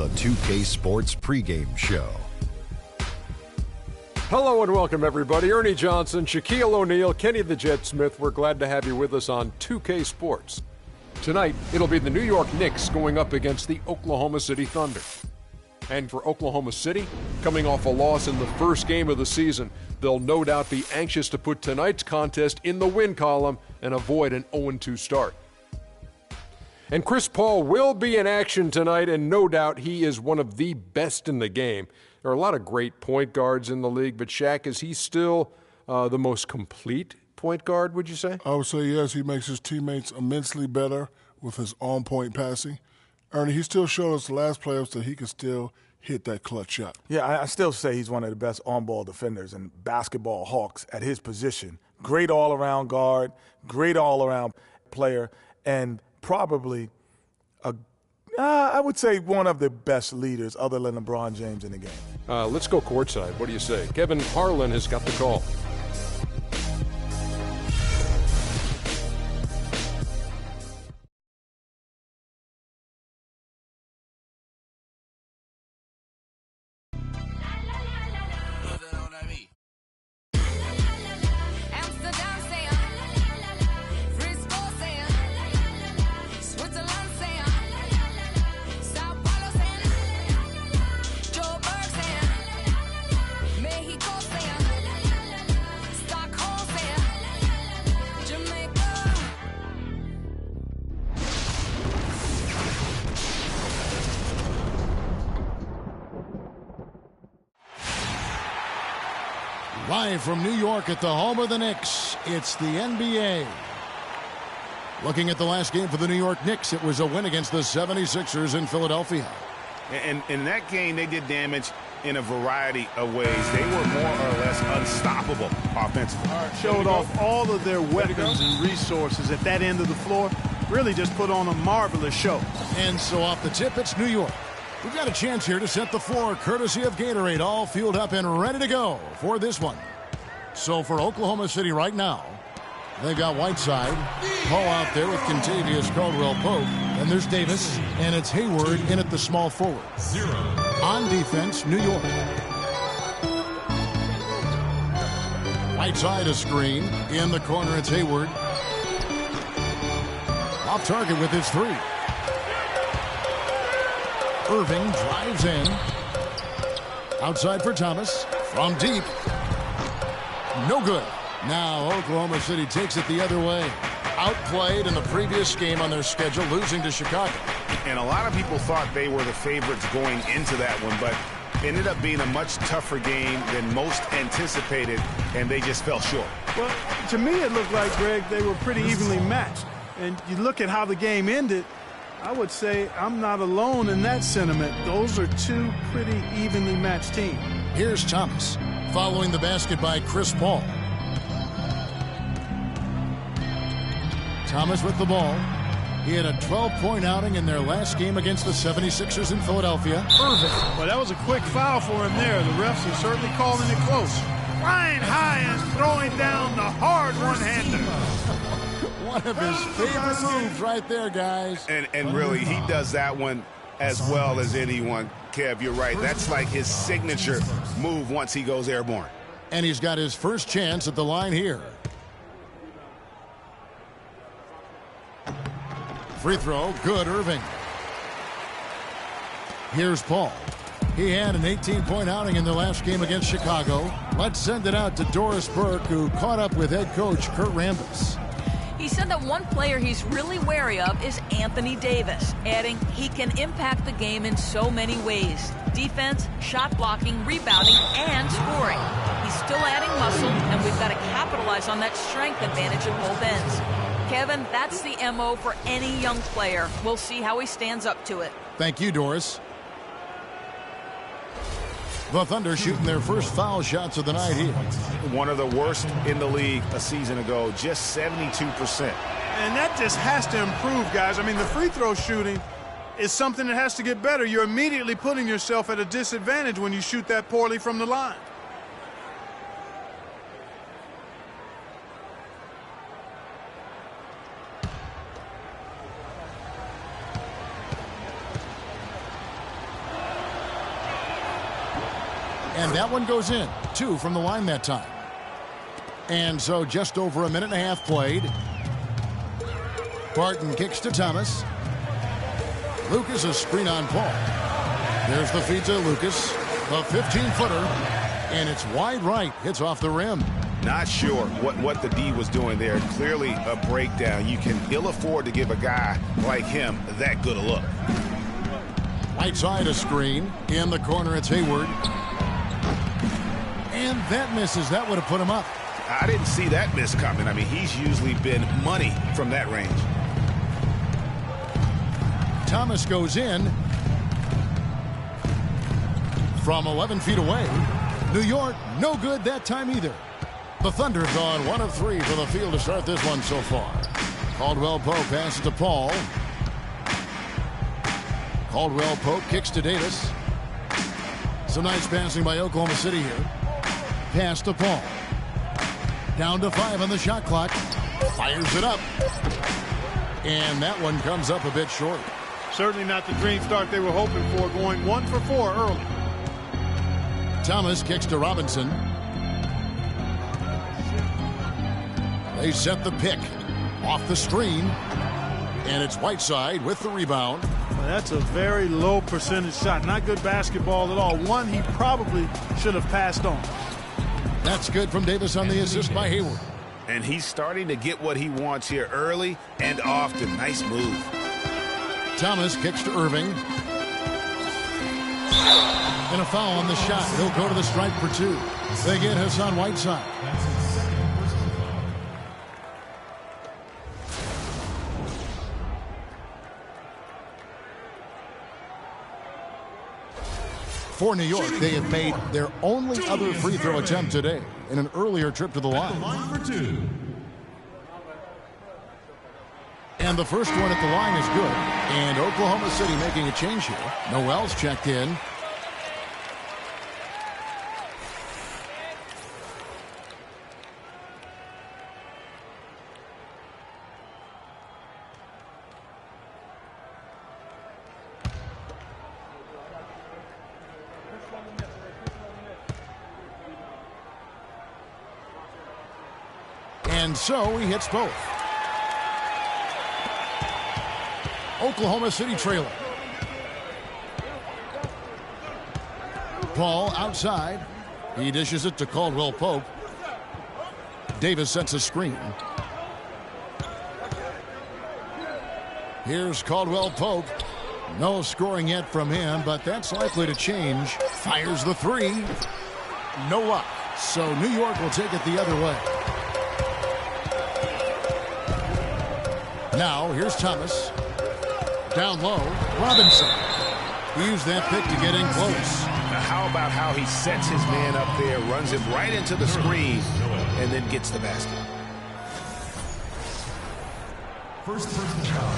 the 2K Sports pregame show. Hello and welcome, everybody. Ernie Johnson, Shaquille O'Neal, Kenny the Jet Smith. We're glad to have you with us on 2K Sports. Tonight, it'll be the New York Knicks going up against the Oklahoma City Thunder. And for Oklahoma City, coming off a loss in the first game of the season, they'll no doubt be anxious to put tonight's contest in the win column and avoid an 0-2 start. And Chris Paul will be in action tonight, and no doubt he is one of the best in the game. There are a lot of great point guards in the league, but Shaq, is he still the most complete point guard, would you say? I would say yes. He makes his teammates immensely better with his on-point passing. Ernie, he still showed us the last playoffs that he can still hit that clutch shot. Yeah, I still say he's one of the best on-ball defenders and basketball hawks at his position. Great all-around guard, great all-around player, and probably I would say one of the best leaders other than LeBron James in the game. Let's go courtside. What do you say? Kevin Harlan has got the call. Live from New York at the home of the Knicks, it's the NBA. Looking at the last game for the New York Knicks, it was a win against the 76ers in Philadelphia. And in that game, they did damage in a variety of ways. They were more or less unstoppable offensively. Showed off all of their weapons and resources at that end of the floor. Really just put on a marvelous show. And so off the tip, it's New York. We've got a chance here to set the floor, courtesy of Gatorade, all fueled up and ready to go for this one. So for Oklahoma City right now, they've got Whiteside, Paul out there with Kentavious Caldwell-Pope, and there's Davis, and it's Hayward in at the small forward. On defense, New York. Whiteside a screen. In the corner, it's Hayward. Off target with his three. Irving drives in. Outside for Thomas. From deep. No good. Now Oklahoma City takes it the other way. Outplayed in the previous game on their schedule, losing to Chicago. And a lot of people thought they were the favorites going into that one, but ended up being a much tougher game than most anticipated, and they just fell short. Well, to me it looked like, Greg, they were pretty evenly matched. And you look at how the game ended, I would say I'm not alone in that sentiment. Those are two pretty evenly matched teams. Here's Thomas, following the basket by Chris Paul. Thomas with the ball. He had a 12-point outing in their last game against the 76ers in Philadelphia. Irving. Well, that was a quick foul for him there. The refs are certainly calling it close. Flying high and throwing down the hard one-hander. One of his favorite moves right there, guys. And really, he does that one as well as anyone. Kev, you're right. That's like his signature move once he goes airborne. And he's got his first chance at the line here. Free throw, good, Irving. Here's Paul. He had an 18-point outing in the last game against Chicago. Let's send it out to Doris Burke, who caught up with head coach Kurt Rambis. He said that one player he's really wary of is Anthony Davis, adding he can impact the game in so many ways. Defense, shot blocking, rebounding, and scoring. He's still adding muscle, and we've got to capitalize on that strength advantage at both ends. Kevin, that's the MO for any young player. We'll see how he stands up to it. Thank you, Doris. The Thunder shooting their first foul shots of the night here. One of the worst in the league a season ago, just 72%. And that just has to improve, guys. I mean, the free throw shooting is something that has to get better. You're immediately putting yourself at a disadvantage when you shoot that poorly from the line. And that one goes in. 2 from the line that time. And so just over a minute and a half played. Barton kicks to Thomas. Lucas a screen on Paul. There's the feed to Lucas. The 15-footer. And it's wide right. Hits off the rim. Not sure what the D was doing there. Clearly a breakdown. You can ill afford to give a guy like him that good a look. Right side a screen. In the corner it's Hayward. And that misses. That would have put him up. I didn't see that miss coming. I mean, he's usually been money from that range. Thomas goes in from 11 feet away. New York, no good that time either. The Thunder have gone 1 of 3 for the field to start this one so far. Caldwell Pope passes to Paul. Caldwell Pope kicks to Davis. Some nice passing by Oklahoma City here. Pass to Paul. Down to 5 on the shot clock. Fires it up. And that one comes up a bit short. Certainly not the dream start they were hoping for, going 1 for 4 early. Thomas kicks to Robinson. They set the pick off the screen. And it's Whiteside with the rebound. Well, that's a very low percentage shot. Not good basketball at all. One he probably should have passed on. That's good from Davis on the assist by Hayward. And he's starting to get what he wants here early and often. Nice move. Thomas kicks to Irving. And a foul on the shot. He'll go to the stripe for 2. They get Hassan Whiteside. For New York, they have made their only other free throw attempt today in an earlier trip to the line. And the first one at the line is good. And Oklahoma City making a change here. Noel's checked in. And so he hits both. Oklahoma City trailing. Paul outside. He dishes it to Caldwell Pope. Davis sets a screen. Here's Caldwell Pope. No scoring yet from him, but that's likely to change. Fires the 3. No luck. So New York will take it the other way. Now, here's Thomas. Down low, Robinson. He used that pick to get in close. Now, how about how he sets his man up there, runs him right into the screen, and then gets the basket. First personal foul.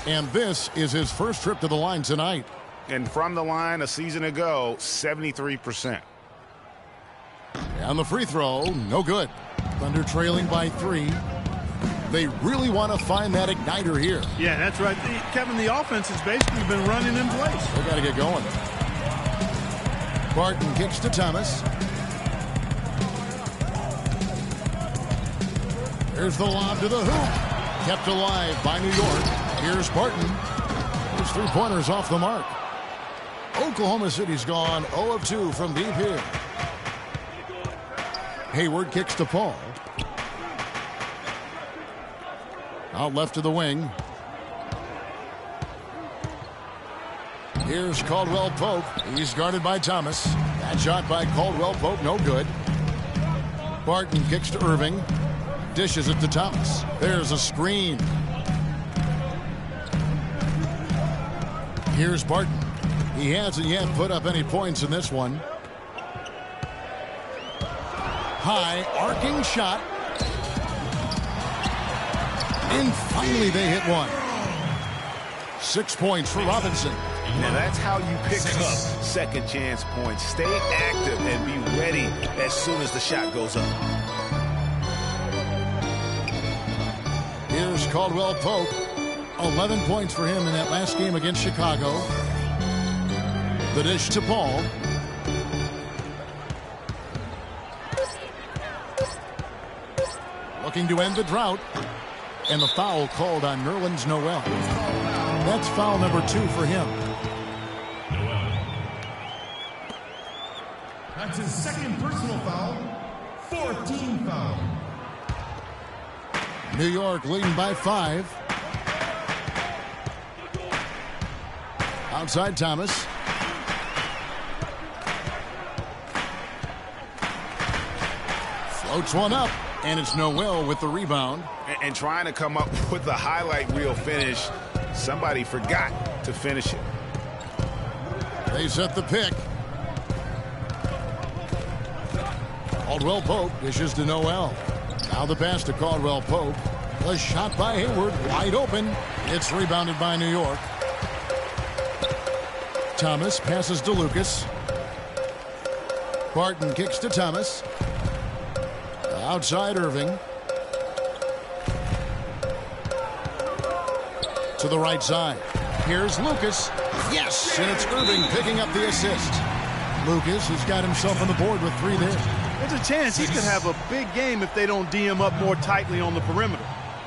And this is his first trip to the line tonight. And from the line a season ago, 73%. And the free throw, no good. Thunder trailing by 3. They really want to find that igniter here. Yeah, that's right. Kevin, the offense has basically been running in place. They got to get going. Barton kicks to Thomas. There's the lob to the hoop. Kept alive by New York. Here's Barton. His 3-pointers off the mark. Oklahoma City's gone 0 of 2 from deep here. Hayward kicks to Paul. Out left to the wing. Here's Caldwell Pope. He's guarded by Thomas. That shot by Caldwell Pope, no good. Barton kicks to Irving. Dishes it to Thomas. There's a screen. Here's Barton. He hasn't yet put up any points in this one. High, arcing shot. And finally they hit one. 6 points for Robinson. Now that's how you pick up second chance points. Stay active and be ready as soon as the shot goes up. Here's Caldwell Pope. 11 points for him in that last game against Chicago. The dish to Paul. Looking to end the drought. And the foul called on Nerlens Noel. That's foul number 2 for him. That's his second personal foul. 14 foul. New York leading by 5. Outside Thomas. Floats one up, and it's Noel with the rebound. And trying to come up with the highlight reel finish, somebody forgot to finish it. They set the pick. Caldwell Pope dishes to Noel. Now the pass to Caldwell Pope. The shot by Hayward, wide open. It's rebounded by New York. Thomas passes to Lucas. Barton kicks to Thomas. Outside Irving. To the right side. Here's Lucas. Yes! And it's Irving picking up the assist. Lucas has got himself on the board with 3 there. There's a chance he could have a big game if they don't D him up more tightly on the perimeter.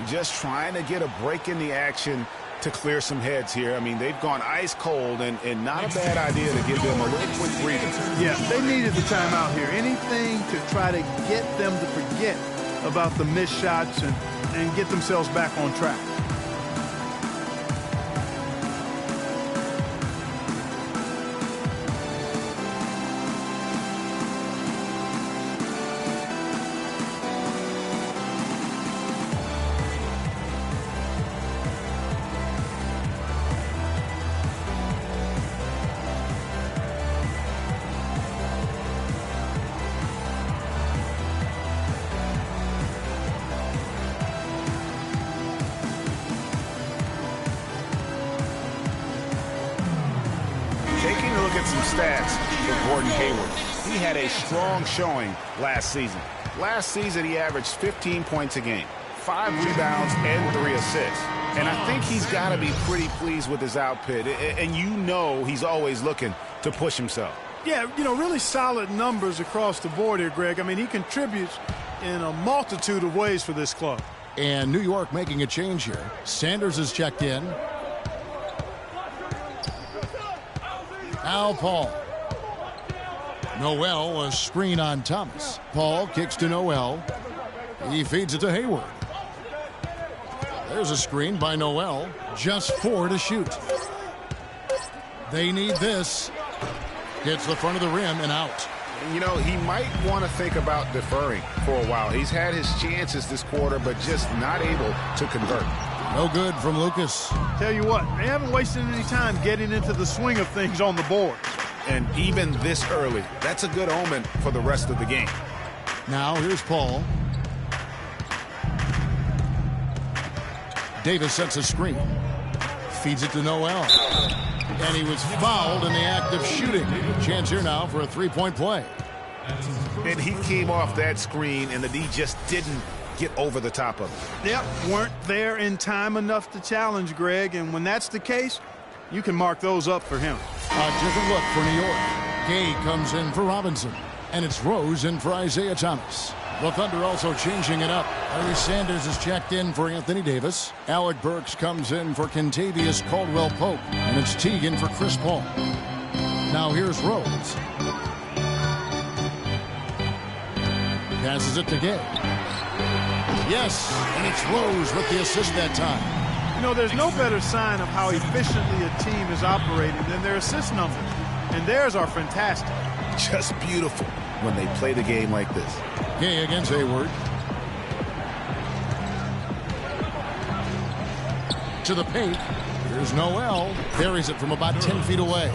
Just trying to get a break in the action to clear some heads here. I mean, they've gone ice cold, and not a bad idea to give them a little quick breather. Yeah, they needed the timeout here. Anything to try to get them to forget about the missed shots and get themselves back on track. Taking a look at some stats for Gordon Hayward. He had a strong showing last season. Last season, he averaged 15 points a game, 5 rebounds, and 3 assists. And I think he's got to be pretty pleased with his output. And you know he's always looking to push himself. Yeah, you know, really solid numbers across the board here, Greg. I mean, he contributes in a multitude of ways for this club. And New York making a change here. Sanders is checked in. Al Paul. Noel, a screen on Thomas. Paul kicks to Noel. He feeds it to Hayward. There's a screen by Noel. Just 4 to shoot. They need this. Hits the front of the rim and out. You know, he might want to think about deferring for a while. He's had his chances this quarter, but just not able to convert. No good from Lucas. Tell you what, they haven't wasted any time getting into the swing of things on the board. And even this early, that's a good omen for the rest of the game. Now here's Paul. Davis sets a screen. Feeds it to Noel. And he was fouled in the act of shooting. Chance here now for a 3-point play. And he came off that screen, and the D just didn't get over the top of it. Yep, weren't there in time enough to challenge, Greg. And when that's the case, you can mark those up for him. A different look for New York. Gay comes in for Robinson. And it's Rose in for Isaiah Thomas. The Thunder also changing it up. Larry Sanders is checked in for Anthony Davis. Alec Burks comes in for Kentavious Caldwell-Pope. And it's Teagan for Chris Paul. Now here's Rose. Passes it to Gay. Yes, and it's Rose with the assist that time. You know, there's no better sign of how efficiently a team is operating than their assist numbers. And theirs are fantastic. Just beautiful when they play the game like this. Gay against Hayward. To the paint. Here's Noel. Carries it from about 10 feet away.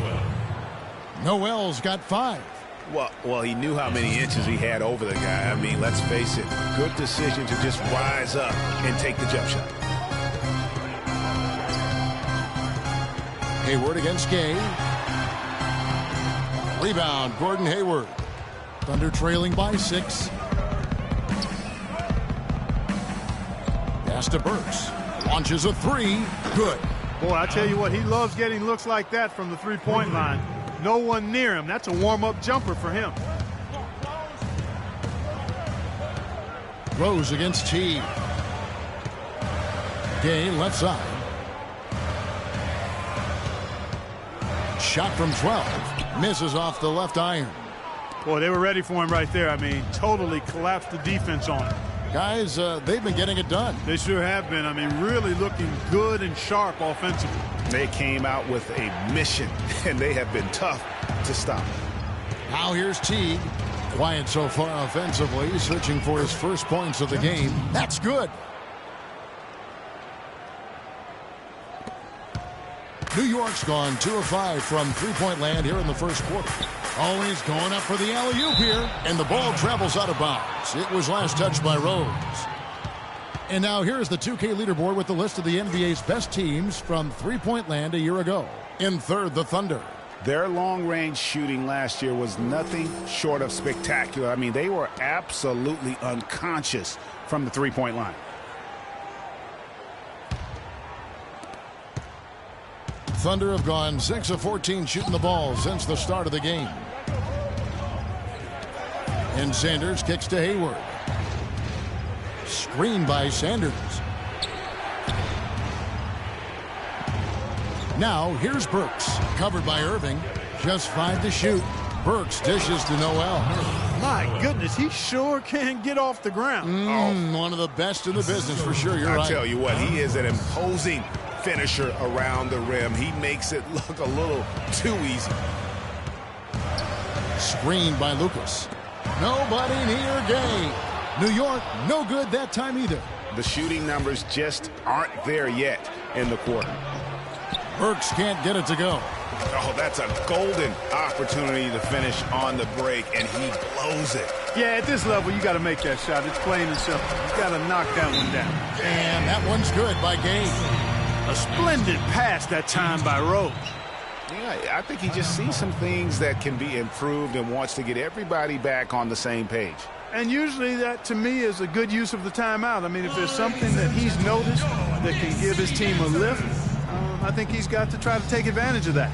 Noel's got 5. Well, he knew how many inches he had over the guy. I mean, let's face it, good decision to just rise up and take the jump shot. Hayward against Gay. Rebound, Gordon Hayward. Thunder trailing by 6. Pass to Burks. Launches a three. Good. Boy, I tell you what, he loves getting looks like that from the three-point line. No one near him. That's a warm-up jumper for him. Rose against Teague. Gay left side. Shot from 12. Misses off the left iron. Boy, they were ready for him right there. I mean, totally collapsed the defense on him. Guys, they've been getting it done. They sure have been. I mean, really looking good and sharp offensively. They came out with a mission, and they have been tough to stop. Now here's Teague. Quiet so far offensively, searching for his first points of the game. That's good. New York's gone 2 of 5 from three-point land here in the first quarter. Always going up for the alley-oop here, and the ball travels out of bounds. It was last touched by Rose. And now here's the 2K leaderboard with the list of the NBA's best teams from three-point land a year ago. In third, the Thunder. Their long-range shooting last year was nothing short of spectacular. I mean, they were absolutely unconscious from the three-point line. Thunder have gone 6 of 14 shooting the ball since the start of the game. And Sanders kicks to Hayward. Screen by Sanders. Now here's Burks. Covered by Irving. Just 5 to shoot. Burks dishes to Noel. My goodness, he sure can get off the ground. One of the best in the business for sure. You're right. I tell you what, he is an imposing finisher around the rim. He makes it look a little too easy. Screened by Lucas. Nobody near Gay. New York, no good that time either. The shooting numbers just aren't there yet in the quarter. Burks can't get it to go. Oh, that's a golden opportunity to finish on the break, and he blows it. Yeah, at this level, you got to make that shot. It's plain and simple. You got to knock that one down. And that one's good by Gay. A splendid pass that time by Rose. Yeah, I think he just sees some things that can be improved and wants to get everybody back on the same page. And usually that, to me, is a good use of the timeout. I mean, if there's something that he's noticed that can give his team a lift, I think he's got to try to take advantage of that.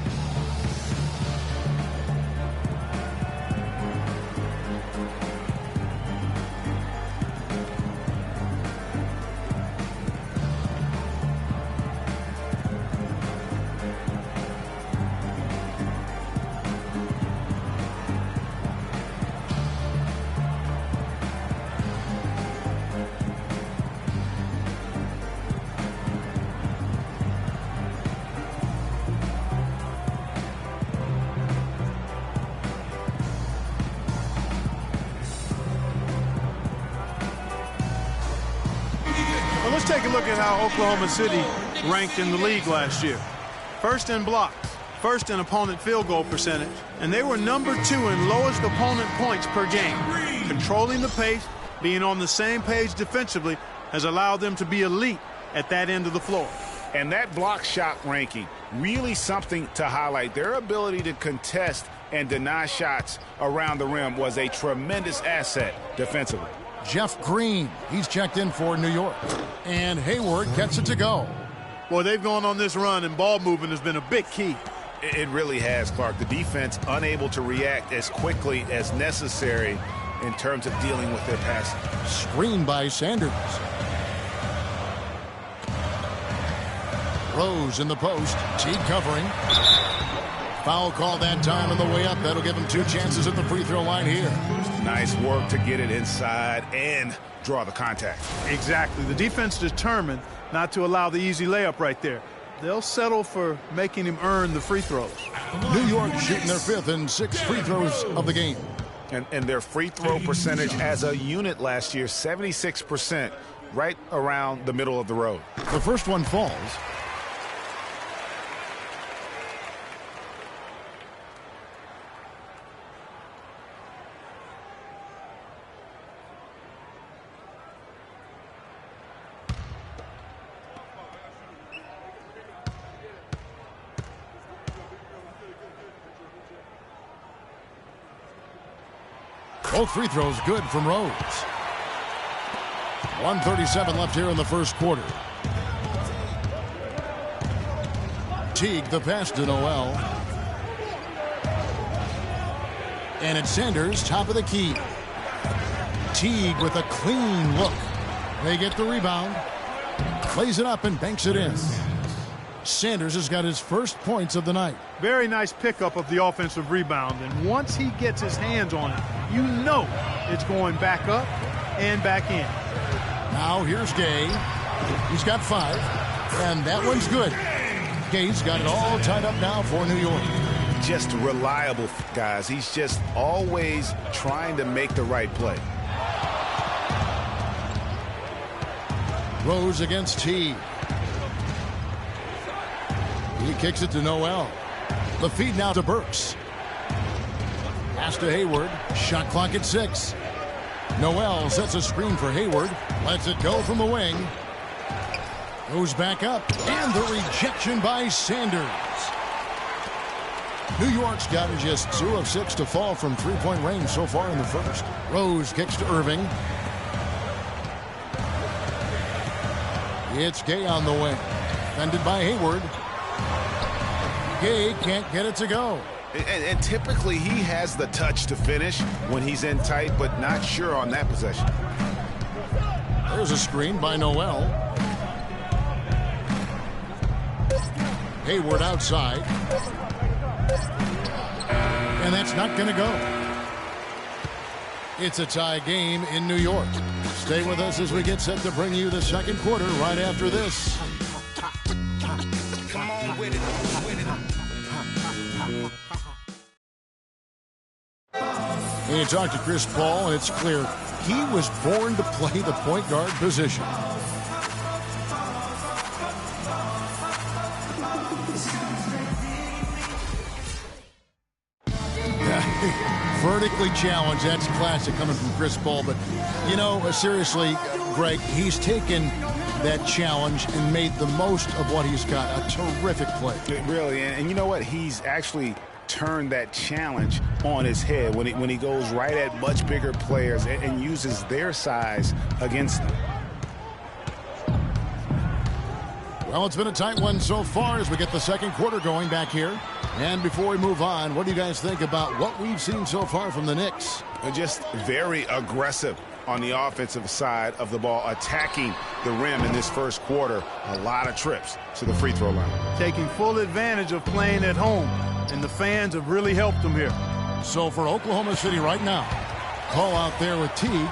Let's take a look at how Oklahoma City ranked in the league last year. First in blocks, first in opponent field goal percentage, and they were number 2 in lowest opponent points per game. Controlling the pace, being on the same page defensively, has allowed them to be elite at that end of the floor. And that block shot ranking, really something to highlight. Their ability to contest and deny shots around the rim was a tremendous asset defensively. Jeff Green, he's checked in for New York. And Hayward gets it to go. Boy, they've gone on this run, and ball movement has been a big key. It really has, Clark. The defense unable to react as quickly as necessary in terms of dealing with their passing. Screen by Sanders. Rose in the post. Teague covering. Foul call that time on the way up. That'll give him 2 chances at the free throw line here. Nice work to get it inside and draw the contact. Exactly. The defense determined not to allow the easy layup right there. They'll settle for making him earn the free throws. New York shooting their 5th and 6th free throws of the game. And their free throw percentage as a unit last year, 76%, right around the middle of the road. The first one falls. Both free throws good from Rose. 1:37 left here in the first quarter. Teague, the pass to Noel. And it's Sanders, top of the key. Teague with a clean look. They get the rebound. Plays it up and banks it in. Sanders has got his first points of the night. Very nice pickup of the offensive rebound. And once he gets his hands on it, you know it's going back up and back in. Now here's Gay. He's got 5. And that one's good. Gay's got it all tied up now for New York. Just reliable, guys. He's just always trying to make the right play. Rose against Teague. He kicks it to Noel. The feed now to Burks. Pass to Hayward. Shot clock at 6. Noel sets a screen for Hayward. Lets it go from the wing. Goes back up. And the rejection by Sanders. New York's gotten just 2 of 6 to fall from three-point range so far in the first. Rose kicks to Irving. It's Gay on the wing. Defended by Hayward. Gay can't get it to go. And typically he has the touch to finish when he's in tight, but not sure on that possession. There's a screen by Noel. Hayward outside. And that's not going to go. It's a tie game in New York. Stay with us as we get set to bring you the second quarter right after this. Come on with it. When you talk to Chris Paul, and it's clear he was born to play the point guard position. Vertically challenged, that's classic coming from Chris Paul. But, you know, seriously, Greg, he's taken that challenge and made the most of what he's got. A terrific play. Really, and you know what? He's actually turned that challenge on his head when he goes right at much bigger players and uses their size against them. Well, it's been a tight one so far as we get the second quarter going back here. And before we move on, what do you guys think about what we've seen so far from the Knicks? They're just very aggressive on the offensive side of the ball, attacking the rim in this first quarter. A lot of trips to the free throw line. Taking full advantage of playing at home, and the fans have really helped them here. So for Oklahoma City right now, Call out there with Teague.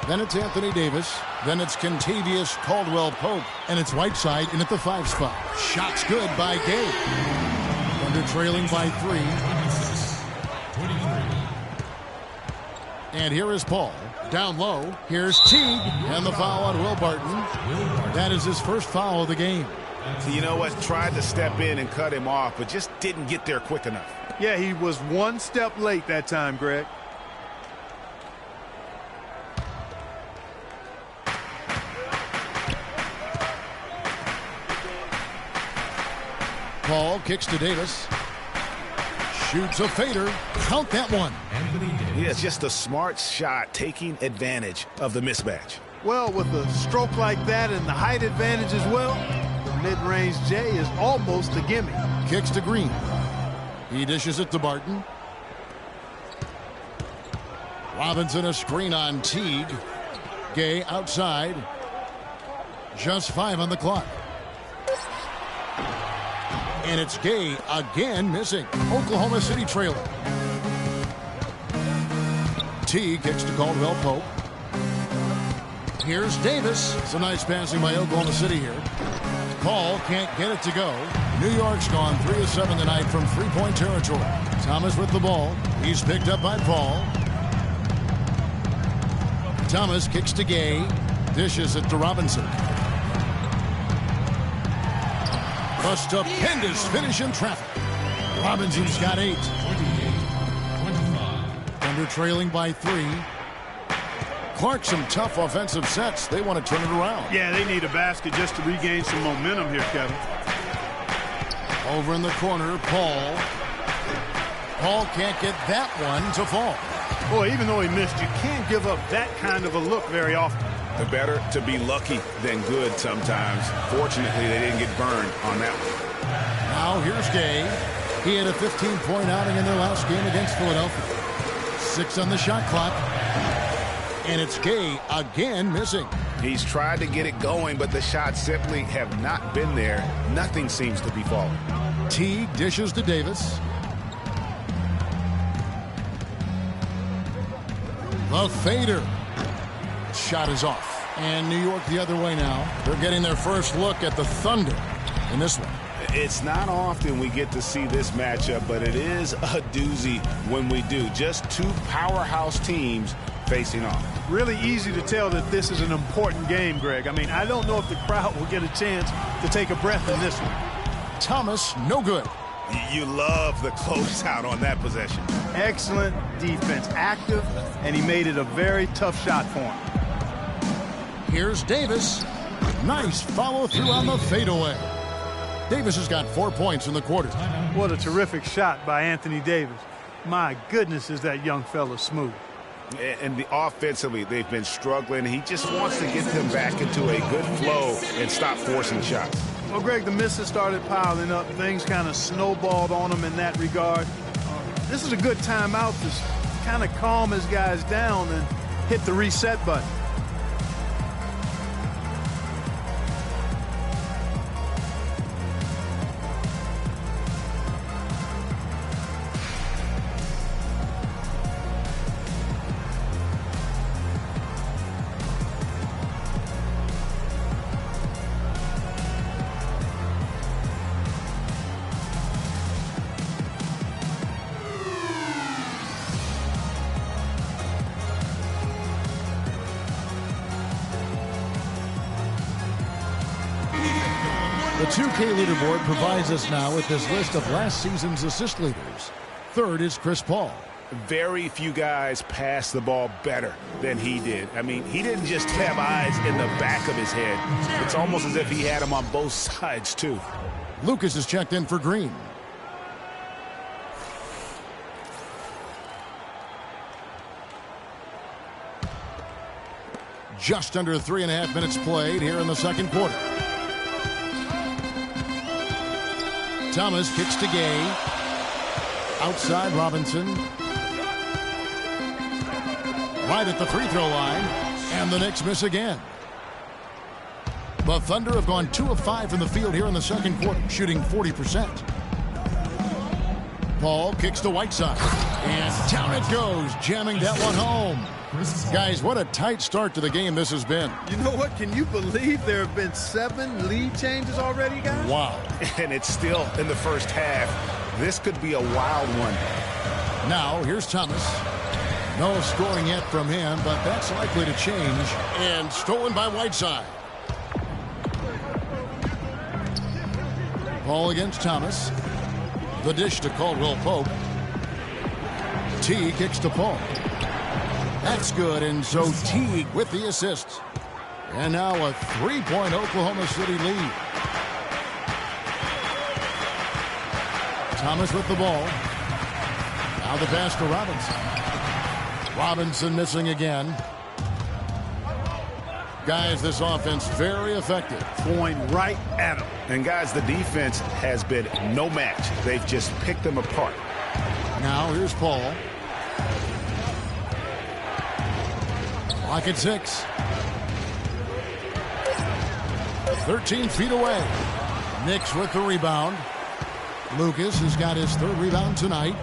Then it's Anthony Davis. Then it's Kentavious Caldwell-Pope. And it's Whiteside in at the 5 spot. Shots good by Gay. Thunder trailing by 3. And here is Paul. Down low. Here's Teague. And the foul on Will Barton. That is his first foul of the game. So you know what? Tried to step in and cut him off, but just didn't get there quick enough. Yeah, he was one step late that time, Greg. Paul kicks to Davis. Shoots a fader. Count that one. Yeah, it's just a smart shot, taking advantage of the mismatch. Well, with a stroke like that and the height advantage as well, the mid-range J is almost a gimme. Kicks to Green. He dishes it to Barton. Robinson a screen on Teague. Gay outside. Just 5 on the clock. And it's Gay again missing. Oklahoma City trailing. Teague kicks to Caldwell-Pope. Here's Davis. Some nice passing by Oklahoma City here. Paul can't get it to go. New York's gone 3 of 7 tonight from three-point territory. Thomas with the ball. He's picked up by Paul. Thomas kicks to Gay. Dishes it to Robinson. A stupendous finish in traffic. Robinson's got 8. Thunder trailing by 3. Clark, some tough offensive sets. They want to turn it around. Yeah, they need a basket just to regain some momentum here, Kevin. Over in the corner, Paul. Paul can't get that one to fall. Boy, even though he missed, you can't give up that kind of a look very often. The better to be lucky than good sometimes. Fortunately, they didn't get burned on that one. Now here's Gay. He had a 15-point outing in their last game against Philadelphia. 6 on the shot clock. And it's Gay again missing. He's tried to get it going, but the shots simply have not been there. Nothing seems to be falling. Teague dishes to Davis. The fader. Shot is off. And New York the other way now. They're getting their first look at the Thunder in this one. It's not often we get to see this matchup, but it is a doozy when we do. Just two powerhouse teams facing off. Really easy to tell that this is an important game, Greg. I mean, I don't know if the crowd will get a chance to take a breath in this one. Thomas, no good. You love the closeout on that possession. Excellent defense, active, and he made it a very tough shot for him. Here's Davis. Nice follow through on the fadeaway. Davis has got 4 points in the quarter. What a terrific shot by Anthony Davis. My goodness, is that young fella smooth. And offensively, they've been struggling. He just wants to get them back into a good flow and stop forcing shots. Well, Greg, the misses started piling up. Things kind of snowballed on him in that regard. This is a good timeout to kind of calm his guys down and hit the reset button. The 2K leaderboard provides us now with this list of last season's assist leaders. Third is Chris Paul. Very few guys pass the ball better than he did. I mean, he didn't just have eyes in the back of his head. It's almost as if he had them on both sides, too. Lucas is checked in for Green. Just under 3.5 minutes played here in the second quarter. Thomas kicks to Gay. Outside Robinson. Right at the free throw line. And the Knicks miss again. The Thunder have gone 2 of 5 from the field here in the second quarter, shooting 40%. Paul kicks to Whiteside. And down it goes, jamming that one home. Guys, what a tight start to the game this has been. You know what? Can you believe there have been 7 lead changes already, guys? Wow. And it's still in the first half. This could be a wild one. Now, here's Thomas. No scoring yet from him, but that's likely to change. And stolen by Whiteside. Ball against Thomas. The dish to Caldwell Pope. T kicks to Paul. That's good, and so Teague with the assist. And now a 3-point Oklahoma City lead. Thomas with the ball. Now the pass to Robinson. Robinson missing again. Guys, this offense very effective. Going right at him. And guys, the defense has been no match. They've just picked them apart. Now here's Paul. Clock at 6. 13 feet away. Knicks with the rebound. Lucas has got his 3rd rebound tonight.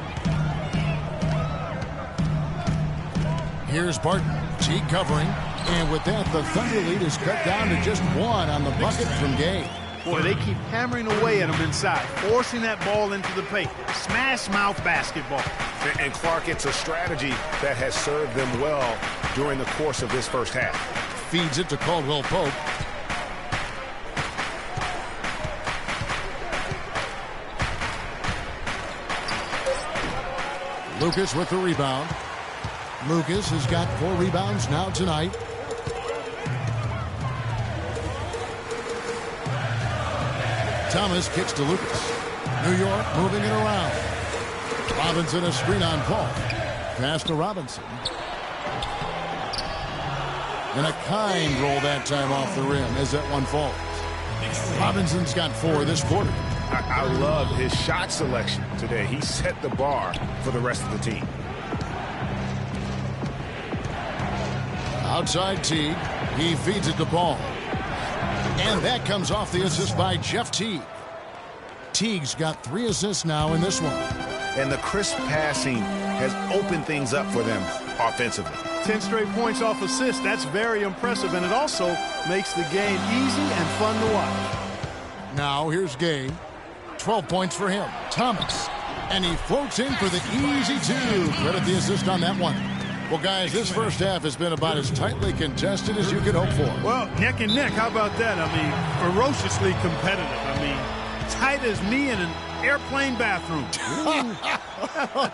Here's Barton. Teague covering. And with that, the Thunder lead is cut down to just 1 on the bucket from Gay. Boy, they keep hammering away at him inside, forcing that ball into the paint. Smash mouth basketball. And Clark, it's a strategy that has served them well during the course of this first half. Feeds it to Caldwell Pope. Lucas with the rebound. Lucas has got 4 rebounds now tonight. Thomas kicks to Lucas. New York moving it around. Robinson a screen on Paul. Pass to Robinson. And a kind roll that time off the rim as that one falls. Robinson's got 4 this quarter. I love his shot selection today. He set the bar for the rest of the team. Outside Teague. He feeds it to Ball. And that comes off the assist by Jeff Teague. Teague's got 3 assists now in this one. And the crisp passing has opened things up for them offensively. 10 straight points off assists. That's very impressive, and it also makes the game easy and fun to watch. Now here's Gay. 12 points for him. Thomas. And he floats in for the easy 2. Credit the assist on that one. Well, guys, this first half has been about as tightly contested as you could hope for. Well, neck and neck. How about that? I mean, ferociously competitive. I mean, tight as me in an airplane bathroom.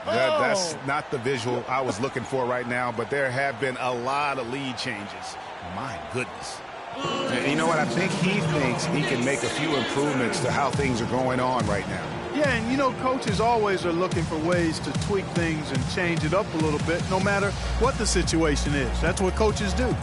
That's not the visual I was looking for right now, but there have been a lot of lead changes. My goodness. And you know what? I think he thinks he can make a few improvements to how things are going on right now. Yeah, and you know, coaches always are looking for ways to tweak things and change it up a little bit, no matter what the situation is. That's what coaches do.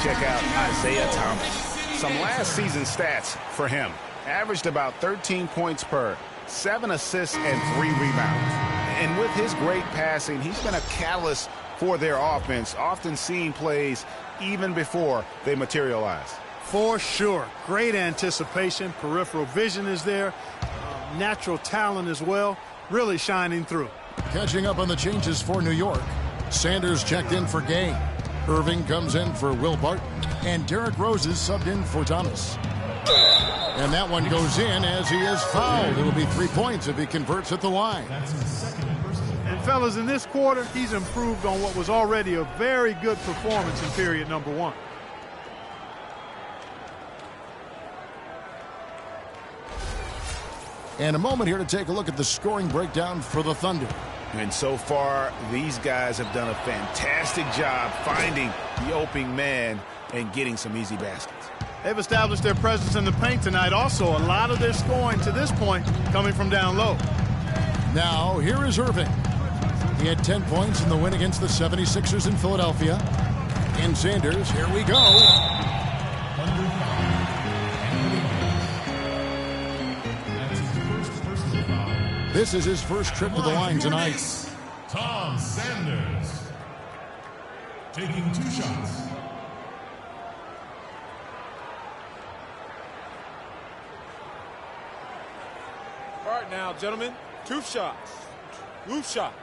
Check out Isaiah Thomas. Some last season stats for him. Averaged about 13 points per, 7 assists and 3 rebounds. And with his great passing, he's been a catalyst for their offense, often seeing plays even before they materialize. For sure. Great anticipation. Peripheral vision is there. Natural talent as well. Really shining through. Catching up on the changes for New York. Sanders checked in for Gay. Irving comes in for Will Barton, and Derrick Rose is subbed in for Thomas. And that one goes in as he is fouled. It'll be 3 points if he converts at the line. And fellas, in this quarter, he's improved on what was already a very good performance in period number 1. And a moment here to take a look at the scoring breakdown for the Thunder. And so far, these guys have done a fantastic job finding the opening man and getting some easy baskets. They've established their presence in the paint tonight. Also, a lot of their scoring to this point coming from down low. Now, here is Irving. He had 10 points in the win against the 76ers in Philadelphia. And Sanders, here we go. This is his first trip to the line tonight. Tom Sanders taking 2 shots. All right now, gentlemen, 2 shots. 2 shots.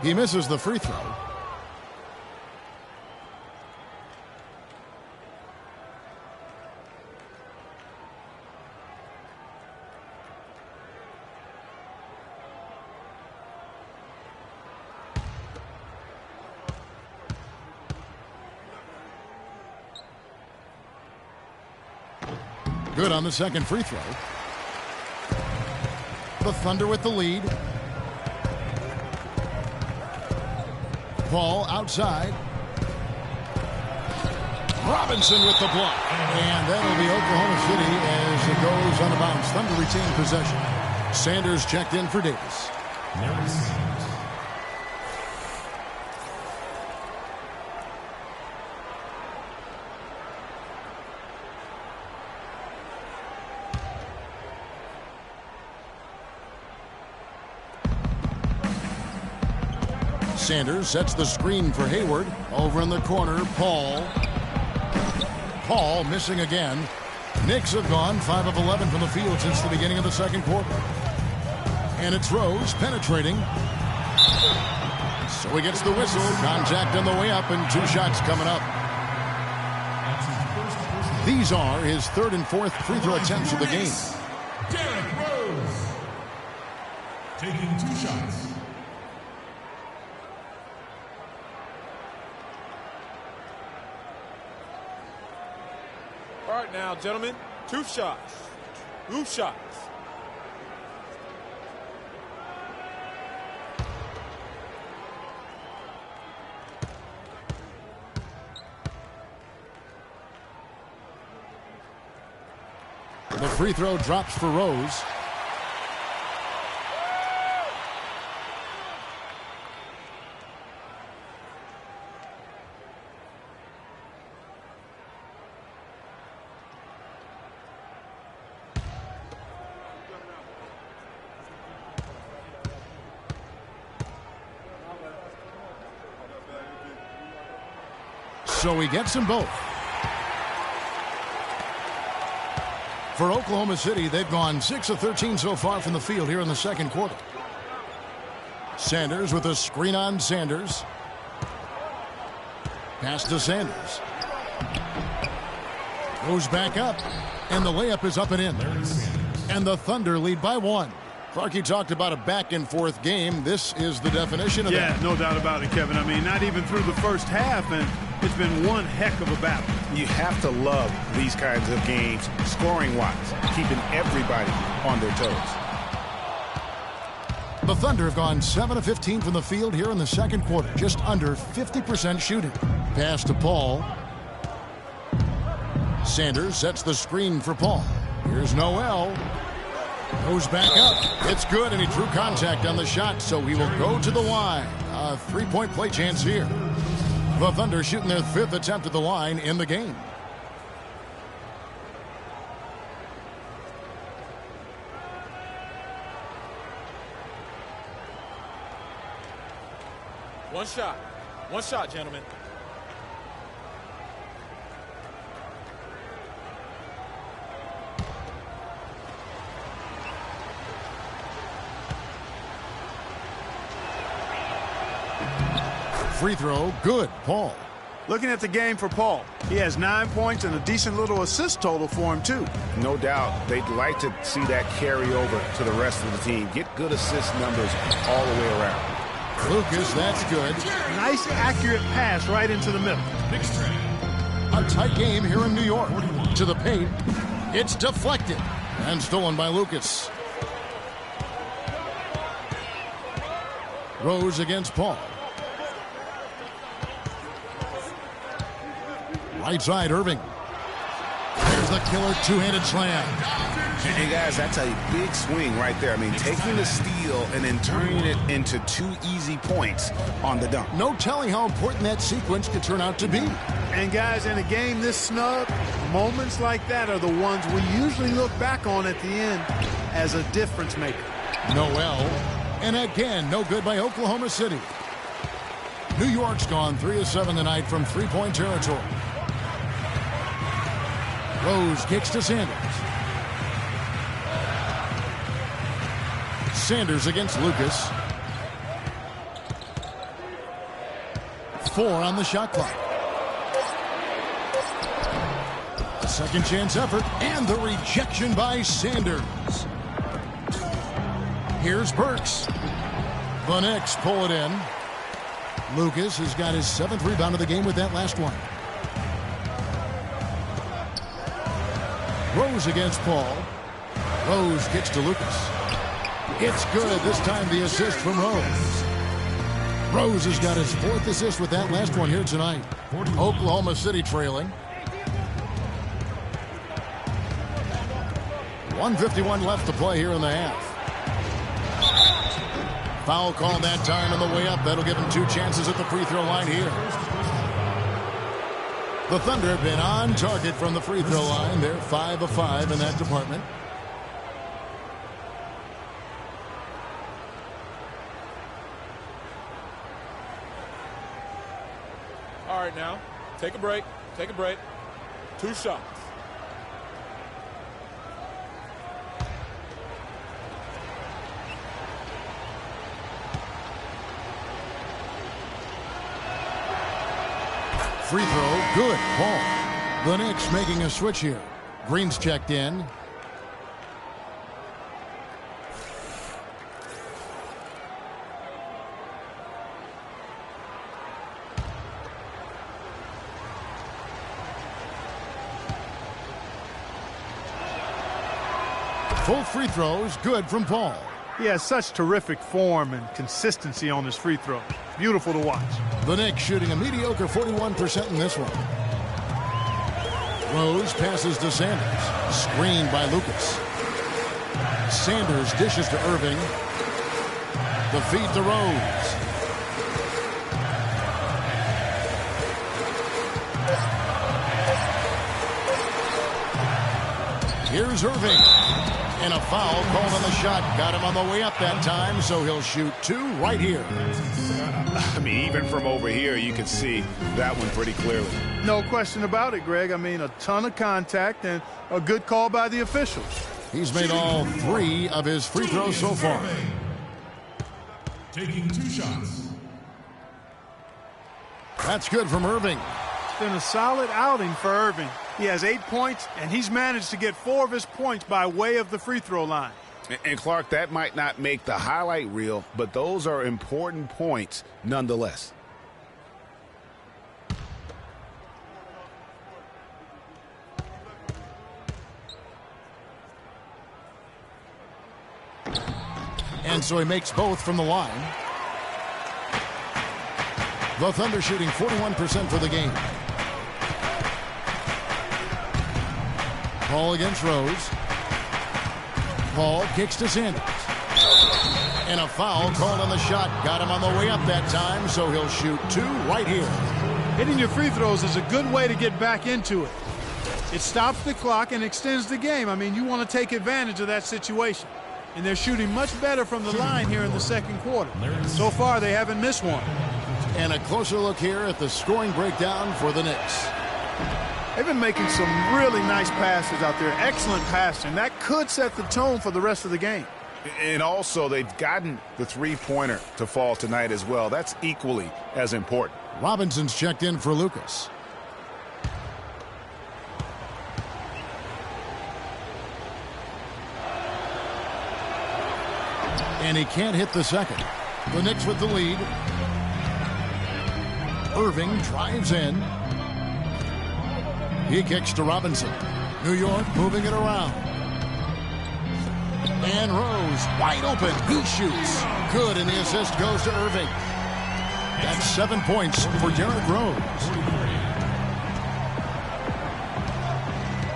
He misses the free throw. Good on the second free throw. The Thunder with the lead. Paul outside. Robinson with the block. And that'll be Oklahoma City as it goes on the bounce. Thunder retain possession. Sanders checked in for Davis. Sanders sets the screen for Hayward. Over in the corner, Paul. Paul missing again. Knicks have gone 5 of 11 from the field since the beginning of the second quarter. And it's Rose penetrating. So he gets the whistle. Contact on the way up and 2 shots coming up. That's his first These are his third and fourth free throw attempts of the game. Derrick Rose. Taking 2 shots. All right now, gentlemen, 2 shots. 2 shots. The free throw drops for Rose. So he gets them both. For Oklahoma City, they've gone 6 of 13 so far from the field here in the second quarter. Sanders with a screen on Sanders. Pass to Sanders. Goes back up, and the layup is up and in. And the Thunder lead by 1. Clarkie talked about a back-and-forth game. This is the definition of that. Yeah, no doubt about it, Kevin. I mean, not even through the first half, and it's been one heck of a battle. You have to love these kinds of games, scoring-wise, keeping everybody on their toes. The Thunder have gone 7 of 15 from the field here in the second quarter, just under 50% shooting. Pass to Paul. Sanders sets the screen for Paul. Here's Noel. Goes back up. It's good, and he drew contact on the shot, so he will go to the line. A 3-point play chance here. The Thunder shooting their 5th attempt at the line in the game. One shot. One shot, gentlemen. Free throw, good. Paul. Looking at the game for Paul, he has 9 points and a decent little assist total for him, too. No doubt they'd like to see that carry over to the rest of the team. Get good assist numbers all the way around. Lucas, that's good. Nice, accurate pass right into the middle. A tight game here in New York. To the paint. It's deflected and stolen by Lucas. Rose against Paul. Right side, Irving. There's the killer two-handed slam. Hey, guys, that's a big swing right there. I mean, taking the steal and then turning it into 2 easy points on the dunk. No telling how important that sequence could turn out to be. And, guys, in a game this snug, moments like that are the ones we usually look back on at the end as a difference maker. Noel. And again, no good by Oklahoma City. New York's gone 3 of 7 tonight from three-point territory. Rose kicks to Sanders. Sanders against Lucas. 4 on the shot clock. A second chance effort and the rejection by Sanders. Here's Burks. The Knicks pull it in. Lucas has got his 7th rebound of the game with that last one. Rose against Paul. Rose kicks to Lucas. It's good. This time the assist from Rose. Rose has got his 4th assist with that last one here tonight. Oklahoma City trailing. 1:51 left to play here in the half. Foul call that time on the way up. That'll give him 2 chances at the free throw line here. The Thunder have been on target from the free throw line. They're 5 of 5 in that department. All right, now, take a break. Take a break. 2 shots. Free throw, good. Paul. The Knicks making a switch here. Green's checked in. Full free throws, good from Paul. He has such terrific form and consistency on his free throws. Beautiful to watch. The Knicks shooting a mediocre 41% in this one. Rose passes to Sanders. Screened by Lucas. Sanders dishes to Irving. The feed to Rose. Here's Irving. And a foul called on the shot. Got him on the way up that time, so he'll shoot 2 right here. I mean, even from over here, you can see that one pretty clearly. No question about it, Greg. I mean, a ton of contact and a good call by the officials. He's made all 3 of his free throws so far. Taking 2 shots. That's good from Irving. It's been a solid outing for Irving. He has 8 points, and he's managed to get 4 of his points by way of the free throw line. And Clark, that might not make the highlight reel, but those are important points nonetheless. And so he makes both from the line. The Thunder shooting 41% for the game. Paul against Rose. Paul kicks to Sanders. And a foul called on the shot. Got him on the way up that time, so he'll shoot 2 right here. Hitting your free throws is a good way to get back into it. It stops the clock and extends the game. I mean, you want to take advantage of that situation. And they're shooting much better from the line here in the second quarter. So far, they haven't missed one. And a closer look here at the scoring breakdown for the Knicks. They've been making some really nice passes out there. Excellent passing. That could set the tone for the rest of the game. And also, they've gotten the three-pointer to fall tonight as well. That's equally as important. Robinson's checked in for Lucas. And he can't hit the second. The Knicks with the lead. Irving drives in. He kicks to Robinson. New York moving it around. And Rose wide open. He shoots. Good, and the assist goes to Irving. That's 7 points for Derrick Rose.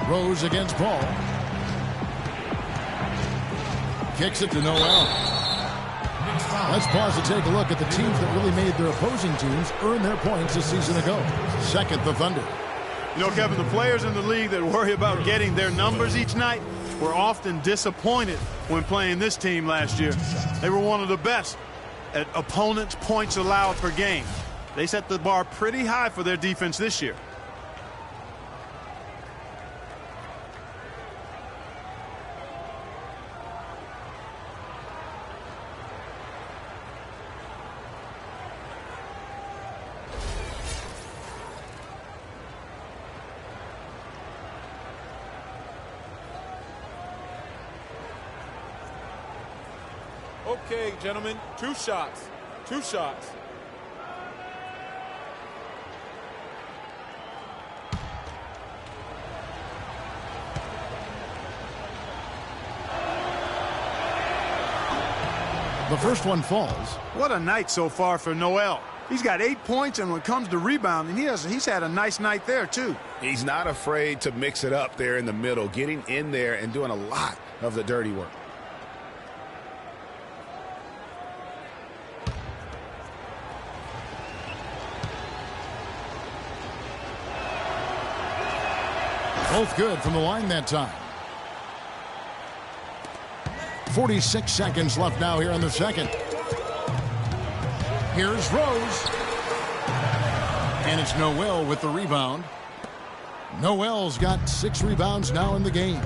Rose against Paul. Kicks it to Noel. Let's pause to take a look at the teams that really made their opposing teams earn their points a season ago. Second, the Thunder. You know, Kevin, the players in the league that worry about getting their numbers each night were often disappointed when playing this team last year. They were one of the best at opponents' points allowed per game. They set the bar pretty high for their defense this year. Okay, gentlemen, 2 shots. 2 shots. The first one falls. What a night so far for Noel. He's got 8 points, and when it comes to rebounding, he's had a nice night there, too. He's not afraid to mix it up there in the middle, getting in there and doing a lot of the dirty work. Both good from the line that time. 46 seconds left now here in the second. Here's Rose. And it's Noel with the rebound. Noel's got 6 rebounds now in the game.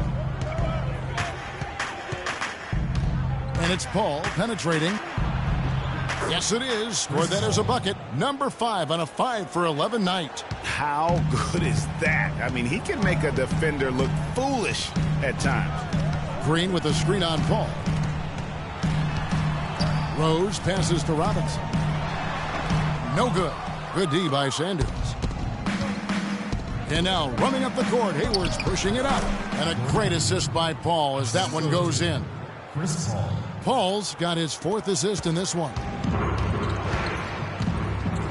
And it's Paul penetrating. Yes, it is. Scored that as a bucket. Number 5 on a 5-for-11 night. How good is that? I mean, he can make a defender look foolish at times. Green with the screen on Paul. Rose passes to Robinson. No good. Good D by Sanders. And now running up the court, Hayward's pushing it up. And a great assist by Paul as that one goes in. Paul's got his 4th assist in this one.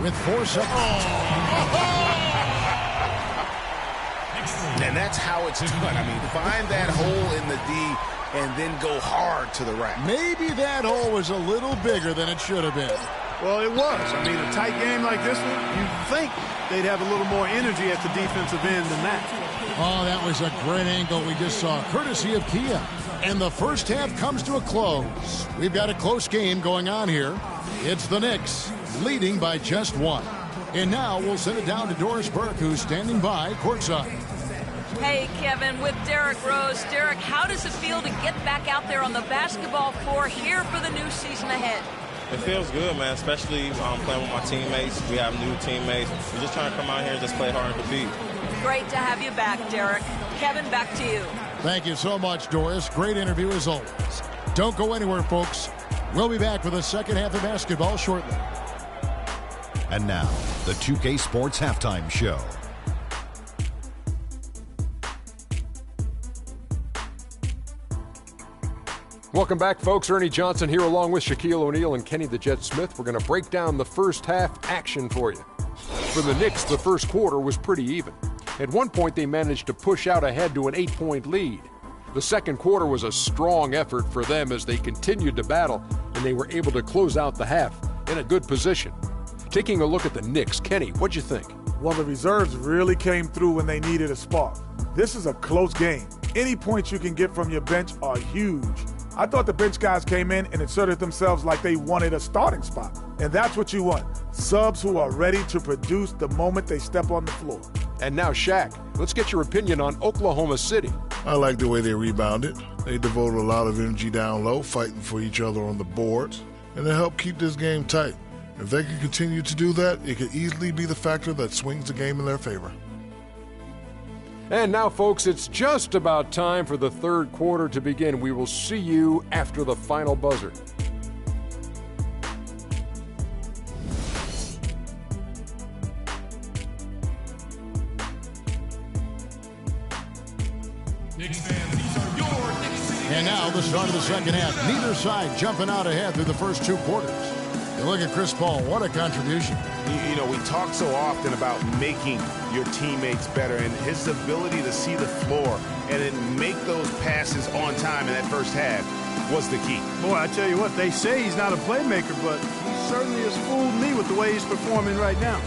With 4 seconds. And that's how it's done. I mean, find that hole in the D and then go hard to the rack. Maybe that hole was a little bigger than it should have been. Well, it was. I mean, a tight game like this one, you'd think they'd have a little more energy at the defensive end than that. Oh, that was a great angle we just saw, courtesy of Kia. And the first half comes to a close. We've got a close game going on here. It's the Knicks leading by just 1. And now we'll send it down to Doris Burke, who's standing by courtside. Hey, Kevin, with Derrick Rose. Derrick, how does it feel to get back out there on the basketball floor here for the new season ahead? It feels good, man, especially playing with my teammates. We have new teammates. We're just trying to come out here and just play hard and compete. Great to have you back, Derrick. Kevin, back to you. Thank you so much, Doris. Great interview as always. Don't go anywhere, folks. We'll be back for the second half of basketball shortly. And now, the 2K Sports Halftime Show. Welcome back, folks. Ernie Johnson here along with Shaquille O'Neal and Kenny the Jet Smith. We're going to break down the first half action for you. For the Knicks, the first quarter was pretty even. At one point, they managed to push out ahead to an 8-point lead. The second quarter was a strong effort for them as they continued to battle, and they were able to close out the half in a good position. Taking a look at the Knicks, Kenny, what'd you think? Well, the reserves really came through when they needed a spark. This is a close game. Any points you can get from your bench are huge. I thought the bench guys came in and inserted themselves like they wanted a starting spot. And that's what you want. Subs who are ready to produce the moment they step on the floor. And now, Shaq, let's get your opinion on Oklahoma City. I like the way they rebounded. They devoted a lot of energy down low, fighting for each other on the boards, and they helped keep this game tight. If they can continue to do that, it could easily be the factor that swings the game in their favor. And now, folks, it's just about time for the third quarter to begin. We will see you after the final buzzer. And now the start of the second half. Neither side jumping out ahead through the first 2 quarters. You look at Chris Paul, what a contribution. You know, we talk so often about making your teammates better, and his ability to see the floor and then make those passes on time in that first half was the key. Boy, I tell you what, they say he's not a playmaker, but he certainly has fooled me with the way he's performing right now.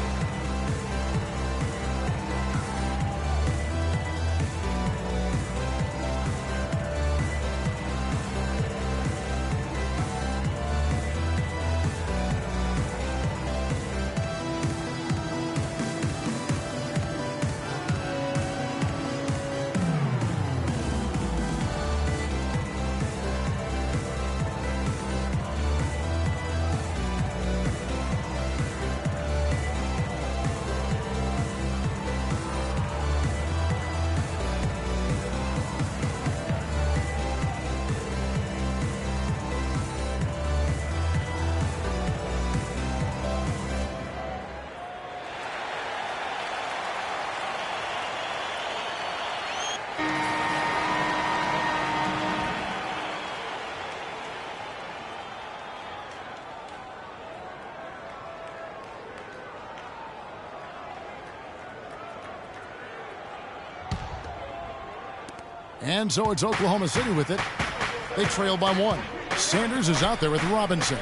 And so it's Oklahoma City with it. They trail by 1. Sanders is out there with Robinson.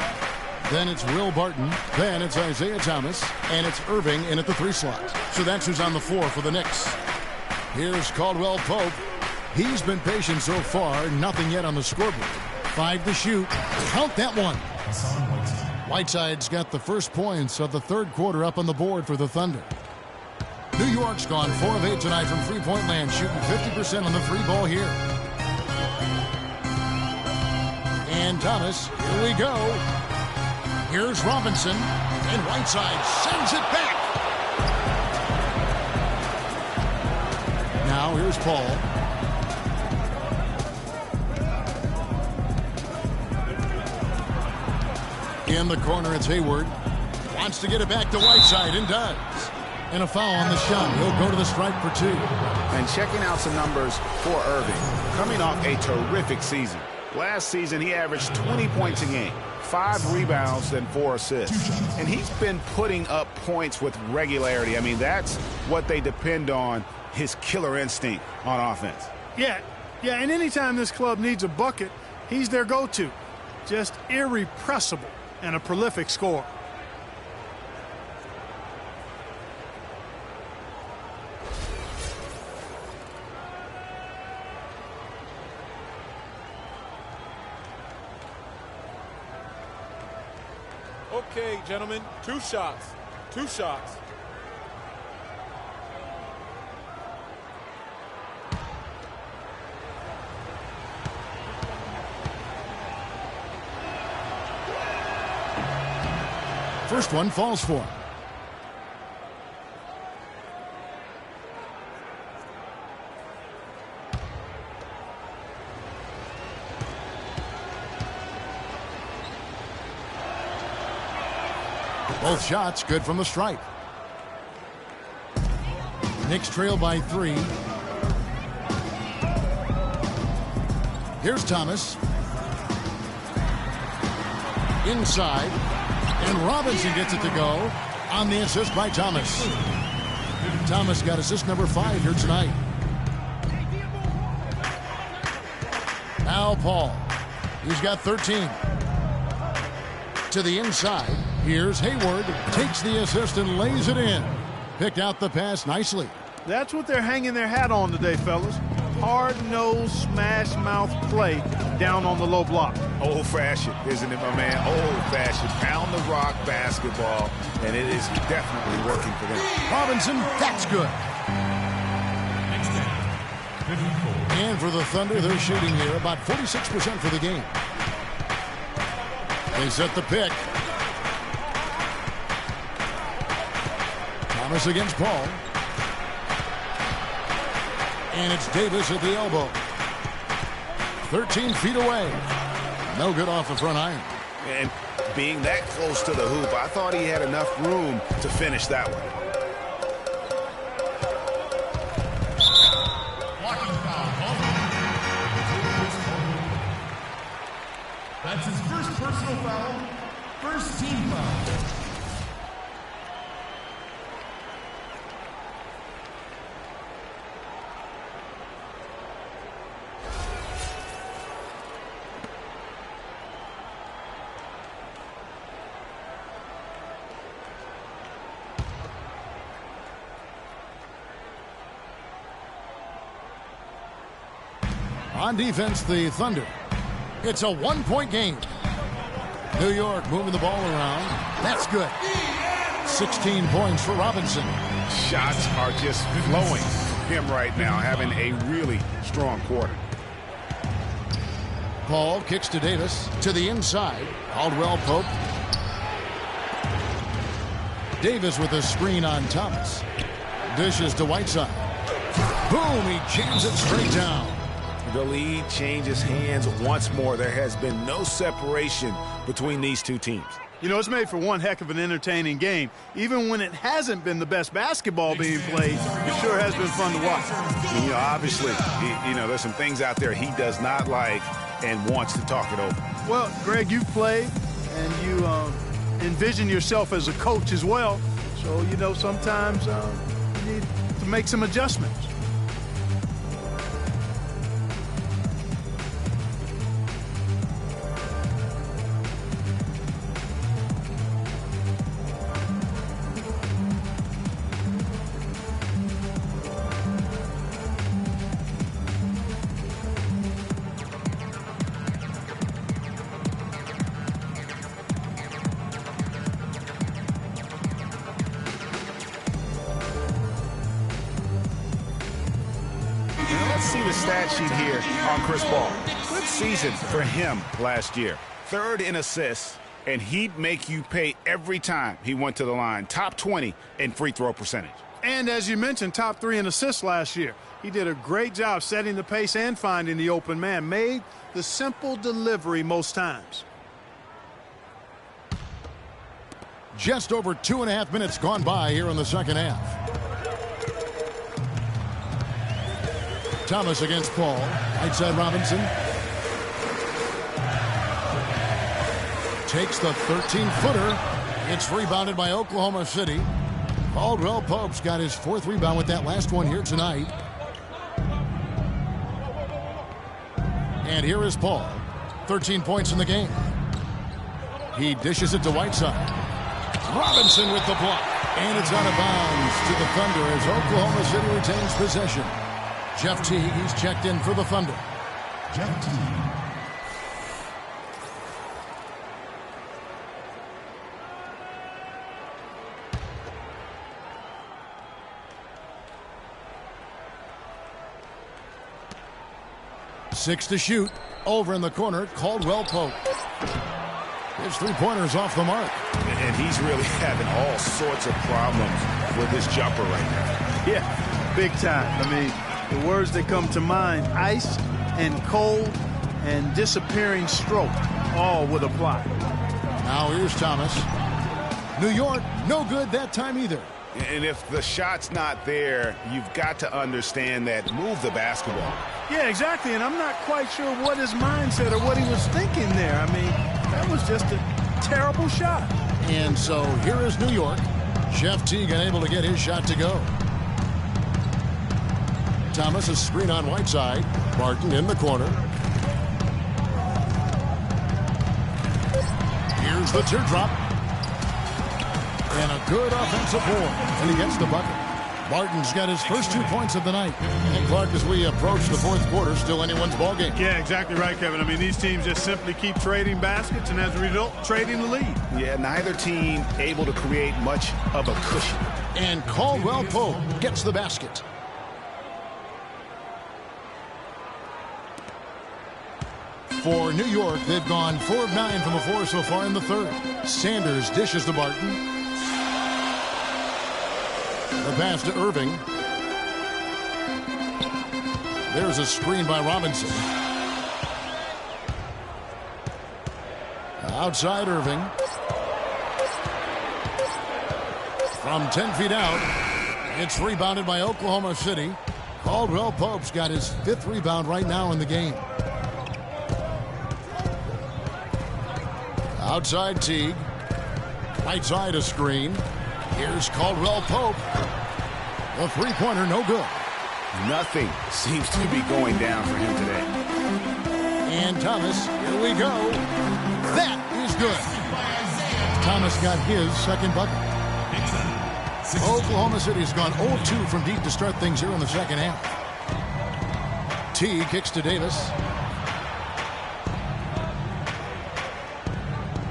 Then it's Will Barton. Then it's Isaiah Thomas. And it's Irving in at the 3 slot. So that's who's on the floor for the Knicks. Here's Caldwell Pope. He's been patient so far. Nothing yet on the scoreboard. 5 to shoot. Count that one. Whiteside's got the first points of the third quarter up on the board for the Thunder. New York's gone 4 of 8 tonight from three-point land, shooting 50% on the 3 ball here. And Thomas, here we go. Here's Robinson, and Whiteside sends it back. Now here's Paul. In the corner, it's Hayward. Wants to get it back to Whiteside, and does. And a foul on the shot. He'll go to the stripe for 2. And checking out some numbers for Irving. Coming off a terrific season. Last season, he averaged 20 points a game, 5 rebounds, and 4 assists. And he's been putting up points with regularity. I mean, that's what they depend on, his killer instinct on offense. Yeah, and anytime this club needs a bucket, he's their go-to. Just irrepressible and a prolific scorer. Okay, gentlemen, 2 shots. 2 shots. First one falls for him. Both shots good from the stripe. Knicks trail by 3. Here's Thomas. Inside. And Robinson gets it to go on the assist by Thomas. Thomas got assist number 5 here tonight. Now Paul. He's got 13. To the inside. Here's Hayward. Takes the assist and lays it in. Picked out the pass nicely. That's what they're hanging their hat on today, fellas. Hard-nosed, smash-mouth play down on the low block. Old-fashioned, isn't it, my man? Old-fashioned, pound-the-rock basketball, and it is definitely working for them. Robinson, that's good. And for the Thunder, they're shooting here about 46% for the game. They set the pick. Thomas against Paul. And it's Davis at the elbow. 13 feet away. No good off the front iron. And being that close to the hoop, I thought he had enough room to finish that one. Blocking foul. That's his first personal foul. First team foul. On defense, the Thunder. It's a 1-point game. New York moving the ball around. That's good. 16 points for Robinson. Shots are just flowing for him right now, having a really strong quarter. Paul kicks to Davis. To the inside. Caldwell Pope. Davis with a screen on Thomas. Dishes to Whiteside. Boom, he jams it straight down. The lead changes hands once more. There has been no separation between these two teams. You know, it's made for one heck of an entertaining game. Even when it hasn't been the best basketball being played, it sure has been fun to watch. And, you know, obviously, there's some things out there he does not like and wants to talk it over. Well, Greg, you've played, and you envision yourself as a coach as well. So, you know, sometimes you need to make some adjustments. See the stat sheet here on Chris Paul. Good season for him last year. 3rd in assists, and he'd make you pay every time he went to the line. Top 20 in free throw percentage. And as you mentioned, top 3 in assists last year. He did a great job setting the pace and finding the open man. Made the simple delivery most times. Just over 2.5 minutes gone by here in the second half. Thomas against Paul. Right side Robinson. Takes the 13-footer. It's rebounded by Oklahoma City. Caldwell Pope's got his 4th rebound with that last one here tonight. And here is Paul. 13 points in the game. He dishes it to Whiteside. Robinson with the block. And it's out of bounds to the Thunder as Oklahoma City retains possession. Jeff Teague, he's checked in for the Thunder. Jeff Teague. Six to shoot. Over in the corner, Caldwell Pope. His three-pointer's off the mark. And he's really having all sorts of problems with this jumper right now. Yeah, big time. I mean, the words that come to mind, ice and cold and disappearing stroke, all would apply. Now here's Thomas. New York, no good that time either. And if the shot's not there, you've got to understand that. Move the basketball. Yeah, exactly. And I'm not quite sure what his mindset or what he was thinking there. I mean, that was just a terrible shot. And so here is New York. Jeff Teague unable to get his shot to go. Thomas, a screen on Whiteside. Barton in the corner. Here's the teardrop. And a good offensive board. And he gets the bucket. Barton's got his first 2 points of the night. And Clark, as we approach the fourth quarter, still anyone's ball game. Yeah, exactly right, Kevin. I mean, these teams just simply keep trading baskets and as a result, trading the lead. Yeah, neither team able to create much of a cushion. And Caldwell Pope gets the basket. For New York, they've gone 4 of 9 from the floor so far in the third. Sanders dishes to Barton. The pass to Irving. There's a screen by Robinson. Outside Irving. From 10 feet out, it's rebounded by Oklahoma City. Caldwell Pope's got his 5th rebound right now in the game. Outside Teague. Right side a screen. Here's Caldwell Pope. The three-pointer no good. Nothing seems to be going down for him today. And Thomas, here we go. That is good. Thomas got his second bucket. Oklahoma City has gone 0-2 from deep to start things here in the second half. T kicks to Davis.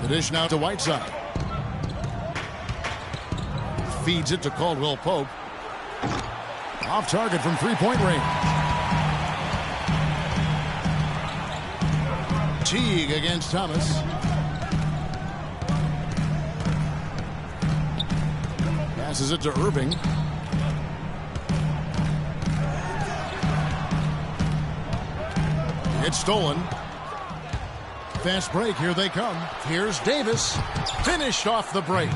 The dish now to Whiteside. Feeds it to Caldwell Pope. Off target from three-point range. Teague against Thomas. Passes it to Irving. It's stolen. Fast break, here they come. Here's Davis. Finished off the break.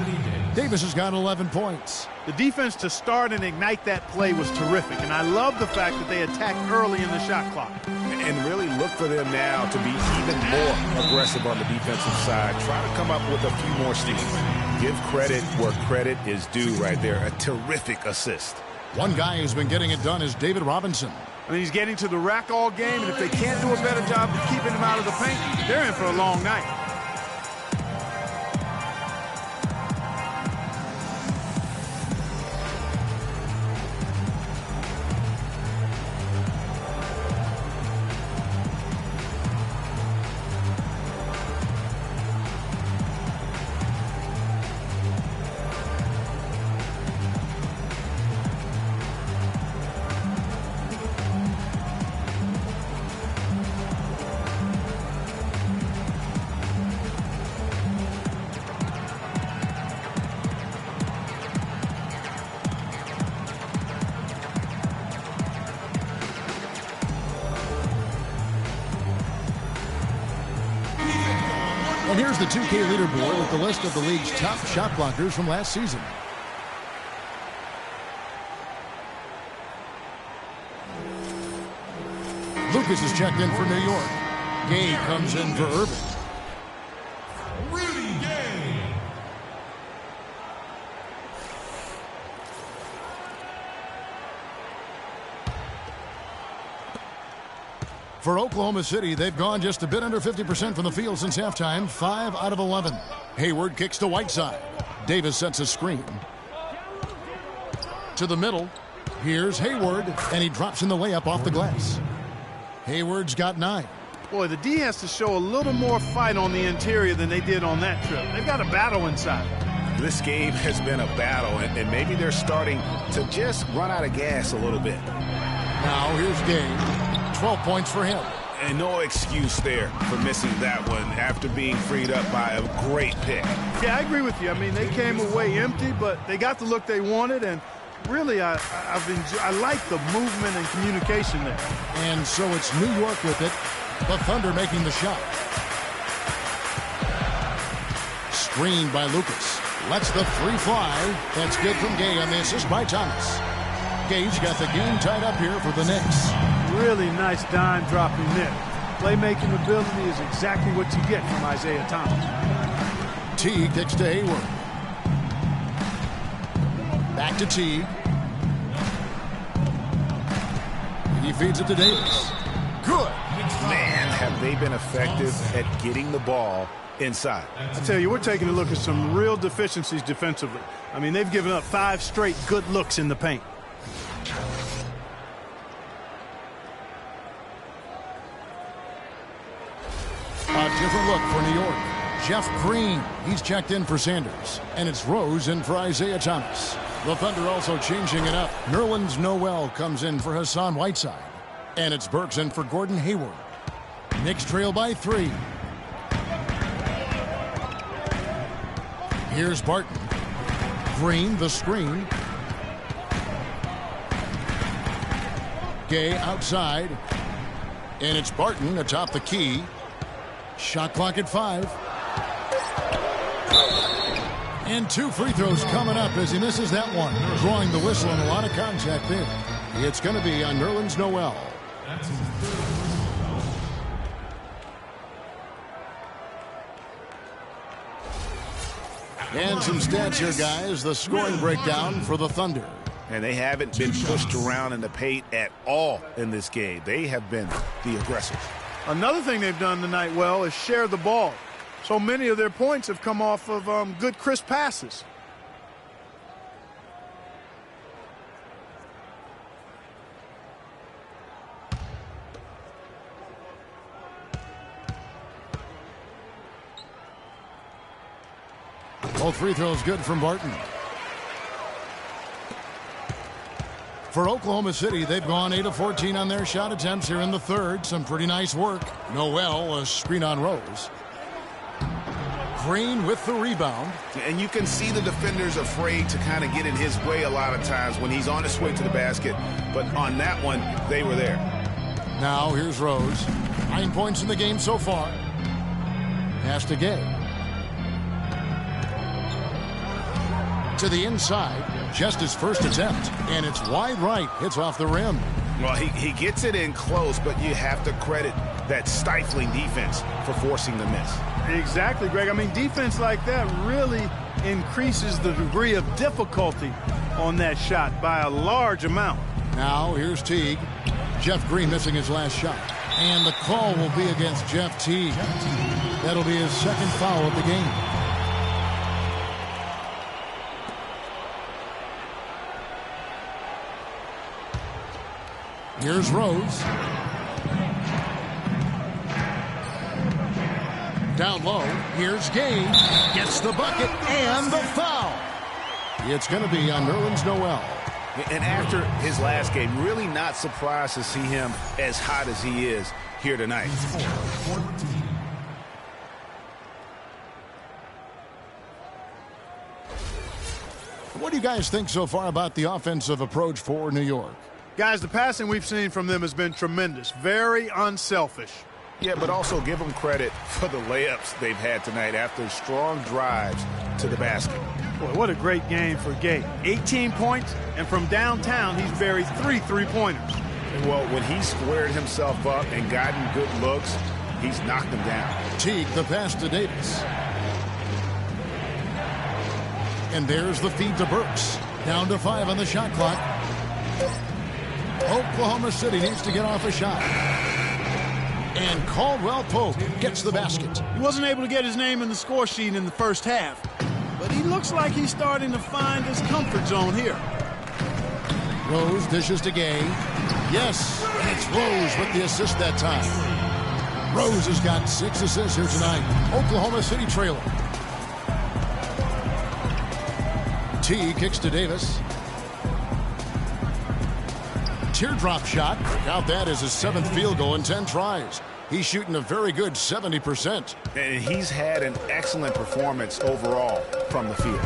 Davis has got 11 points. The defense to start and ignite that play was terrific, and I love the fact that they attacked early in the shot clock. And really look for them now to be even more aggressive on the defensive side. Try to come up with a few more steals. Give credit where credit is due right there. A terrific assist. One guy who's been getting it done is David Robinson. I mean, he's getting to the rack all game, and if they can't do a better job of keeping him out of the paint, they're in for a long night. Here's the 2K leaderboard with the list of the league's top shot blockers from last season. Lucas is checked in for New York. Gay comes in for Irving. Rudy Gay. For Oklahoma City, they've gone just a bit under 50% from the field since halftime, 5 out of 11. Hayward kicks to Whiteside. Davis sets a screen. To the middle. Here's Hayward, and he drops in the layup off the glass. Hayward's got 9. Boy, the D has to show a little more fight on the interior than they did on that trip. They've got a battle inside. This game has been a battle, and maybe they're starting to just run out of gas a little bit. Now here's Gay. 12 points for him. And no excuse there for missing that one after being freed up by a great pick. Yeah, I agree with you. I mean, they came away empty, but they got the look they wanted, and really, I like the movement and communication there. And so it's New York with it. The Thunder making the shot. Screened by Lucas. Lets the 3 fly. That's good from Gay on the assist by Thomas. Gay's got the game tied up here for the Knicks. Really nice dime dropping there. Playmaking ability is exactly what you get from Isaiah Thomas. Teague kicks to Hayward. Back to Teague. He feeds it to Davis. Good. Man, have they been effective at getting the ball inside. I tell you, we're taking a look at some real deficiencies defensively. I mean, they've given up 5 straight good looks in the paint. A different look for New York. Jeff Green, he's checked in for Sanders. And it's Rose in for Isaiah Thomas. The Thunder also changing it up. Nerlens Noel comes in for Hassan Whiteside. And it's Burks in for Gordon Hayward. Knicks trail by 3. Here's Barton. Green, the screen. Gay outside. And it's Barton atop the key. Shot clock at 5. And 2 free throws coming up as he misses that one. Drawing the whistle and a lot of contact there. It's going to be on Nerlens Noel. And some stats here, guys. The scoring breakdown for the Thunder. And they haven't been pushed around in the paint at all in this game. They have been the aggressors. Another thing they've done tonight well is share the ball. So many of their points have come off of good, crisp passes. Both free throws good from Barton. For Oklahoma City, they've gone 8 of 14 on their shot attempts here in the third. Some pretty nice work. Noel, a screen on Rose. Green with the rebound. And you can see the defenders afraid to kind of get in his way a lot of times when he's on his way to the basket. But on that one, they were there. Now here's Rose. 9 points in the game so far. Pass to Gay. To the inside. Just his first attempt. And it's wide right. Hits off the rim. Well, he gets it in close, but you have to credit that stifling defense for forcing the miss. Exactly, Greg. I mean, defense like that really increases the degree of difficulty on that shot by a large amount. Now here's Teague. Jeff Green missing his last shot. And the call will be against Jeff Teague. That'll be his second foul of the game. Here's Rose. Down low. Here's Gay. Gets the bucket and the foul. It's going to be on Nerlens Noel. And after his last game, really not surprised to see him as hot as he is here tonight. What do you guys think so far about the offensive approach for New York? Guys, the passing we've seen from them has been tremendous. Very unselfish. Yeah, but also give them credit for the layups they've had tonight after strong drives to the basket. Boy, what a great game for Gay. 18 points, and from downtown, he's buried 3 3-pointers. Well, when he squared himself up and gotten good looks, he's knocked them down. Teague the pass to Davis. And there's the feed to Burks. Down to 5 on the shot clock. Oklahoma City needs to get off a shot. And Caldwell Pope gets the basket. He wasn't able to get his name in the score sheet in the first half, but he looks like he's starting to find his comfort zone here. Rose dishes to Gay. Yes, and it's Rose with the assist that time. Rose has got 6 assists here tonight. Oklahoma City trailing. T kicks to Davis. Teardrop shot. Out that is his 7th field goal in 10 tries. He's shooting a very good 70%. And he's had an excellent performance overall from the field.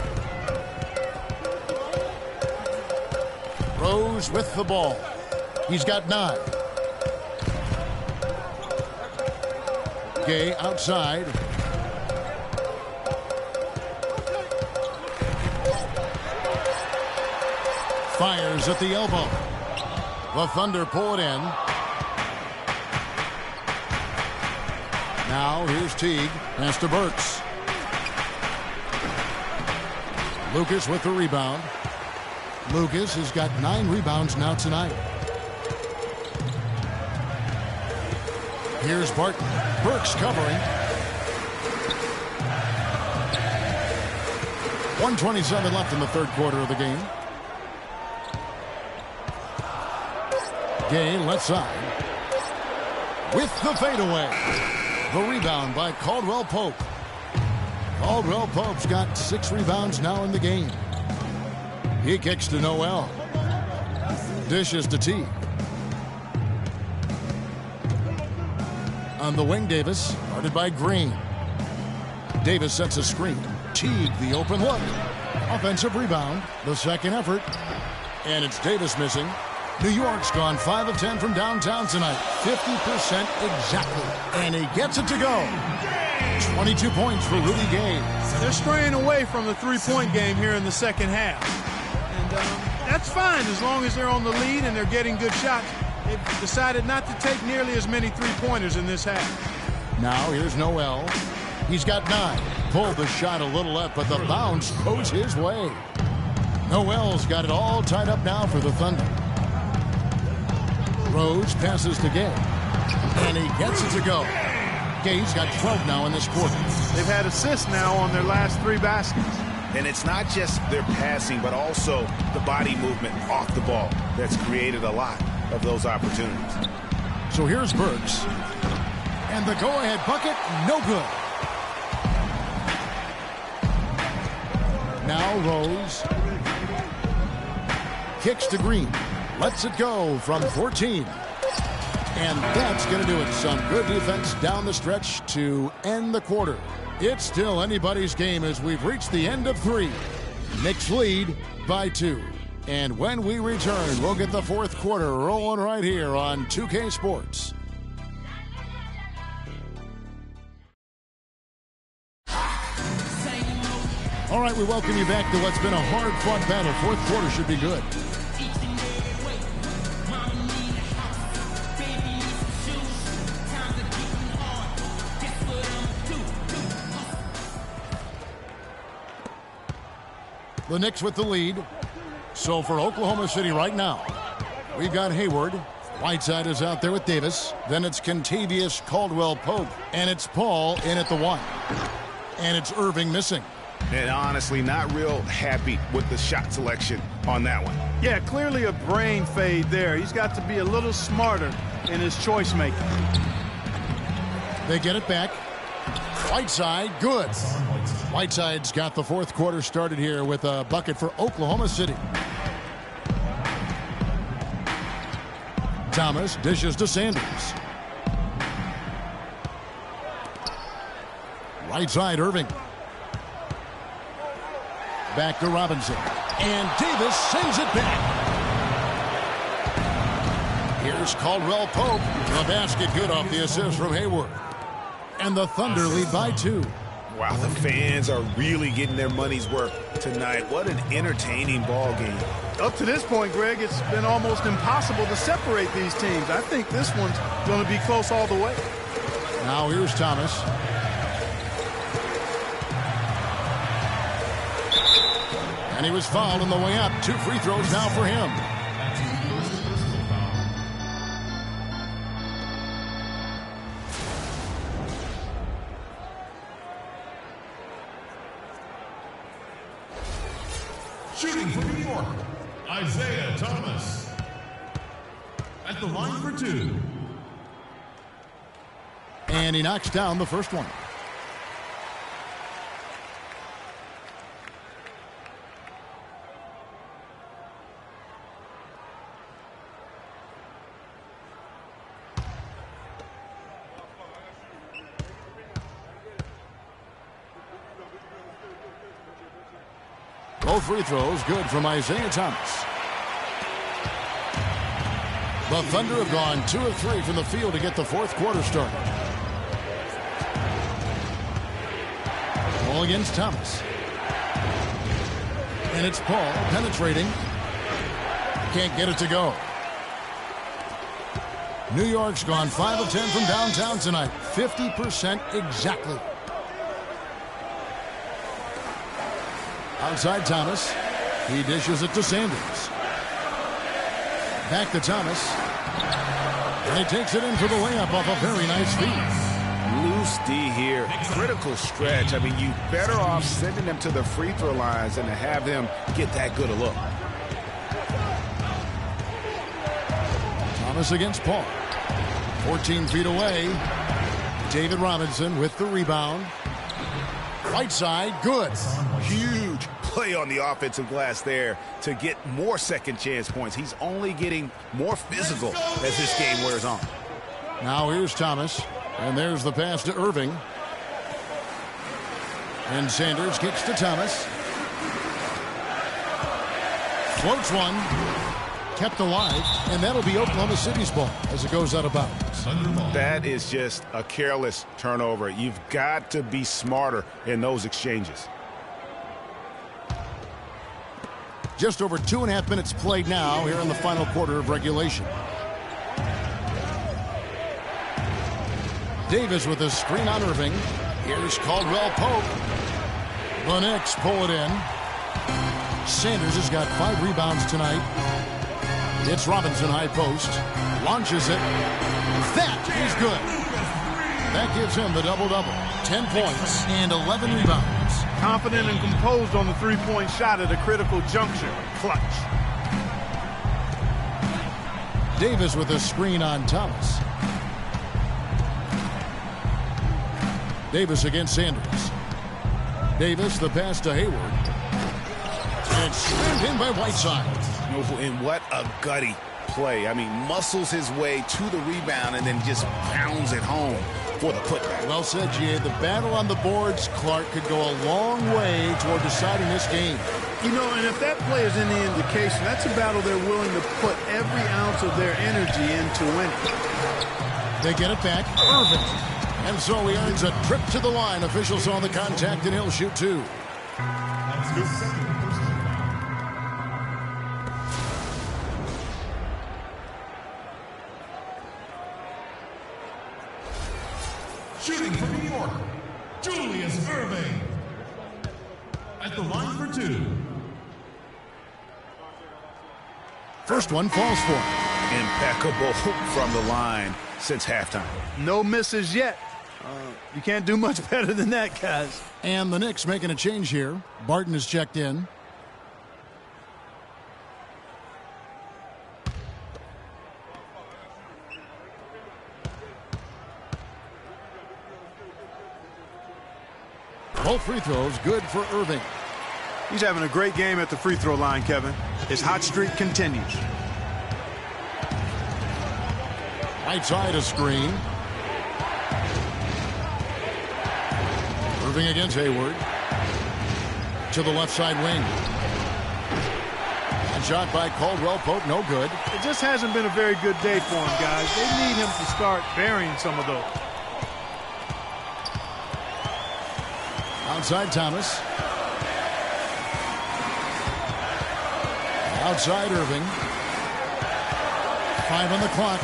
Rose with the ball. He's got 9. Gay outside. Fires at the elbow. The Thunder pull it in. Now here's Teague. Pass to Burks. Lucas with the rebound. Lucas has got 9 rebounds now tonight. Here's Barton. Burks covering. 1:27 left in the third quarter of the game. Gay left side. With the fadeaway. The rebound by Caldwell Pope. Caldwell Pope's got 6 rebounds now in the game. He kicks to Noel. Dishes to Teague. On the wing, Davis, guarded by Green. Davis sets a screen. Teague, the open look. Offensive rebound, the second effort. And it's Davis missing. New York's gone 5 of 10 from downtown tonight. 50% exactly. And he gets it to go. 22 points for Rudy Gay. They're straying away from the three-point game here in the second half. And that's fine as long as they're on the lead and they're getting good shots. They've decided not to take nearly as many three-pointers in this half. Now here's Noel. He's got 9. Pulled the shot a little left, but the bounce goes his way. Noel's got it all tied up now for the Thunder. Rose passes to Gay. And he gets it to go. Gay's got 12 now in this quarter. They've had assists now on their last 3 baskets. And it's not just their passing, but also the body movement off the ball that's created a lot of those opportunities. So here's Burks. And the go-ahead bucket, no good. Now Rose. Kicks to Green. Lets it go from 14. And that's going to do it. Some good defense down the stretch to end the quarter. It's still anybody's game as we've reached the end of 3. Knicks lead by 2. And when we return, we'll get the fourth quarter rolling right here on 2K Sports. All right, we welcome you back to what's been a hard-fought battle. Fourth quarter should be good. The Knicks with the lead. So for Oklahoma City right now, we've got Hayward. Whiteside is out there with Davis. Then it's Kentavious Caldwell-Pope. And it's Paul in at the 1. And it's Irving missing. And honestly, not real happy with the shot selection on that one. Yeah, clearly a brain fade there. He's got to be a little smarter in his choice making. They get it back. Whiteside, good. Whiteside's got the fourth quarter started here with a bucket for Oklahoma City. Thomas dishes to Sanders. Right side, Irving. Back to Robinson. And Davis sends it back. Here's Caldwell Pope. The basket good off the assist from Hayward. And the Thunder lead by 2. Wow, the fans are really getting their money's worth tonight. What an entertaining ball game. Up to this point, Greg, it's been almost impossible to separate these teams. I think this one's going to be close all the way. Now here's Thomas. And he was fouled on the way up. 2 free throws now for him. Shooting for New York, Isaiah Thomas. At the line for 2. And he knocks down the first one. Both free throws good from Isaiah Thomas. The Thunder have gone 2 of 3 from the field to get the fourth quarter started. Ball against Thomas. And it's Paul penetrating. Can't get it to go. New York's gone 5 of 10 from downtown tonight. 50% exactly. Outside Thomas. He dishes it to Sanders. Back to Thomas. And he takes it in for the layup off a very nice feed. Loose D here. Critical stretch. I mean, you better off sending them to the free throw lines than to have them get that good a look. Thomas against Paul. 14 feet away. David Robinson with the rebound. Right side, good. Huge play on the offensive glass there to get more second chance points. He's only getting more physical as this game wears on. Now here's Thomas. And there's the pass to Irving. And Sanders kicks to Thomas. Floats one. Kept alive. And that'll be Oklahoma City's ball as it goes out of bounds. That is just a careless turnover. You've got to be smarter in those exchanges. Just over 2.5 minutes played now here in the final quarter of regulation. Davis with a screen on Irving. Here's Caldwell Pope. The Knicks pull it in. Sanders has got 5 rebounds tonight. It's Robinson high post. Launches it. That is good. That gives him the double-double. 10 points and 11 rebounds. Confident and composed on the three-point shot at a critical juncture. Clutch. Davis with a screen on Thomas. Davis against Sanders. Davis, the pass to Hayward. And slammed in by Whiteside. And what a gutty play. I mean, muscles his way to the rebound and then just pounds it home for the putback. Well said, G.A. The battle on the boards, Clark, could go a long way toward deciding this game. You know, and if that play is any indication, that's a battle they're willing to put every ounce of their energy into winning. They get it back. Irving. And so he earns a trip to the line. Officials saw the contact, and he'll shoot 2. Shooting for New York, Julius Irving. At the line for 2. First one falls for him. Impeccable from the line since halftime. No misses yet. You can't do much better than that, guys. And the Knicks making a change here. Barton is checked in. Both free throws good for Irving. He's having a great game at the free throw line, Kevin. His hot streak continues. Right side a screen. Irving against Hayward. To the left side wing. That shot by Caldwell Pope, no good. It just hasn't been a very good day for him, guys. They need him to start burying some of those. Outside Thomas. Outside Irving. 5 on the clock.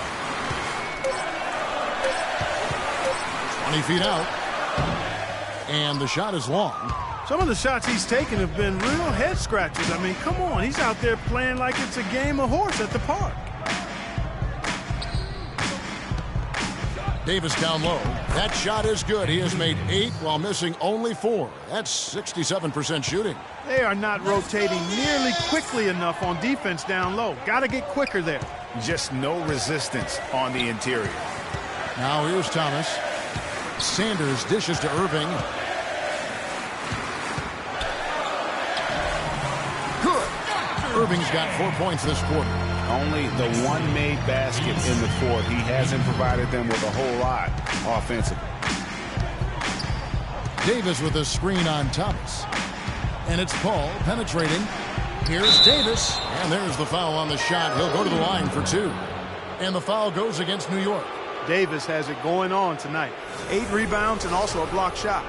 20 feet out. And the shot is long. Some of the shots he's taken have been real head scratchers. I mean, come on. He's out there playing like it's a game of horse at the park. Davis down low. That shot is good. He has made 8 while missing only 4. That's 67% shooting. They are not rotating nearly quickly enough on defense down low. Got to get quicker there. Just no resistance on the interior. Now here's Thomas. Sanders dishes to Irving. Good. Irving's got 4 points this quarter. Only the one made basket in the fourth. He hasn't provided them with a whole lot offensively. Davis with a screen on Thomas. And it's Paul penetrating. Here's Davis. And there's the foul on the shot. He'll go to the line for 2. And the foul goes against New York. Davis has it going on tonight. 8 rebounds and also a block shot.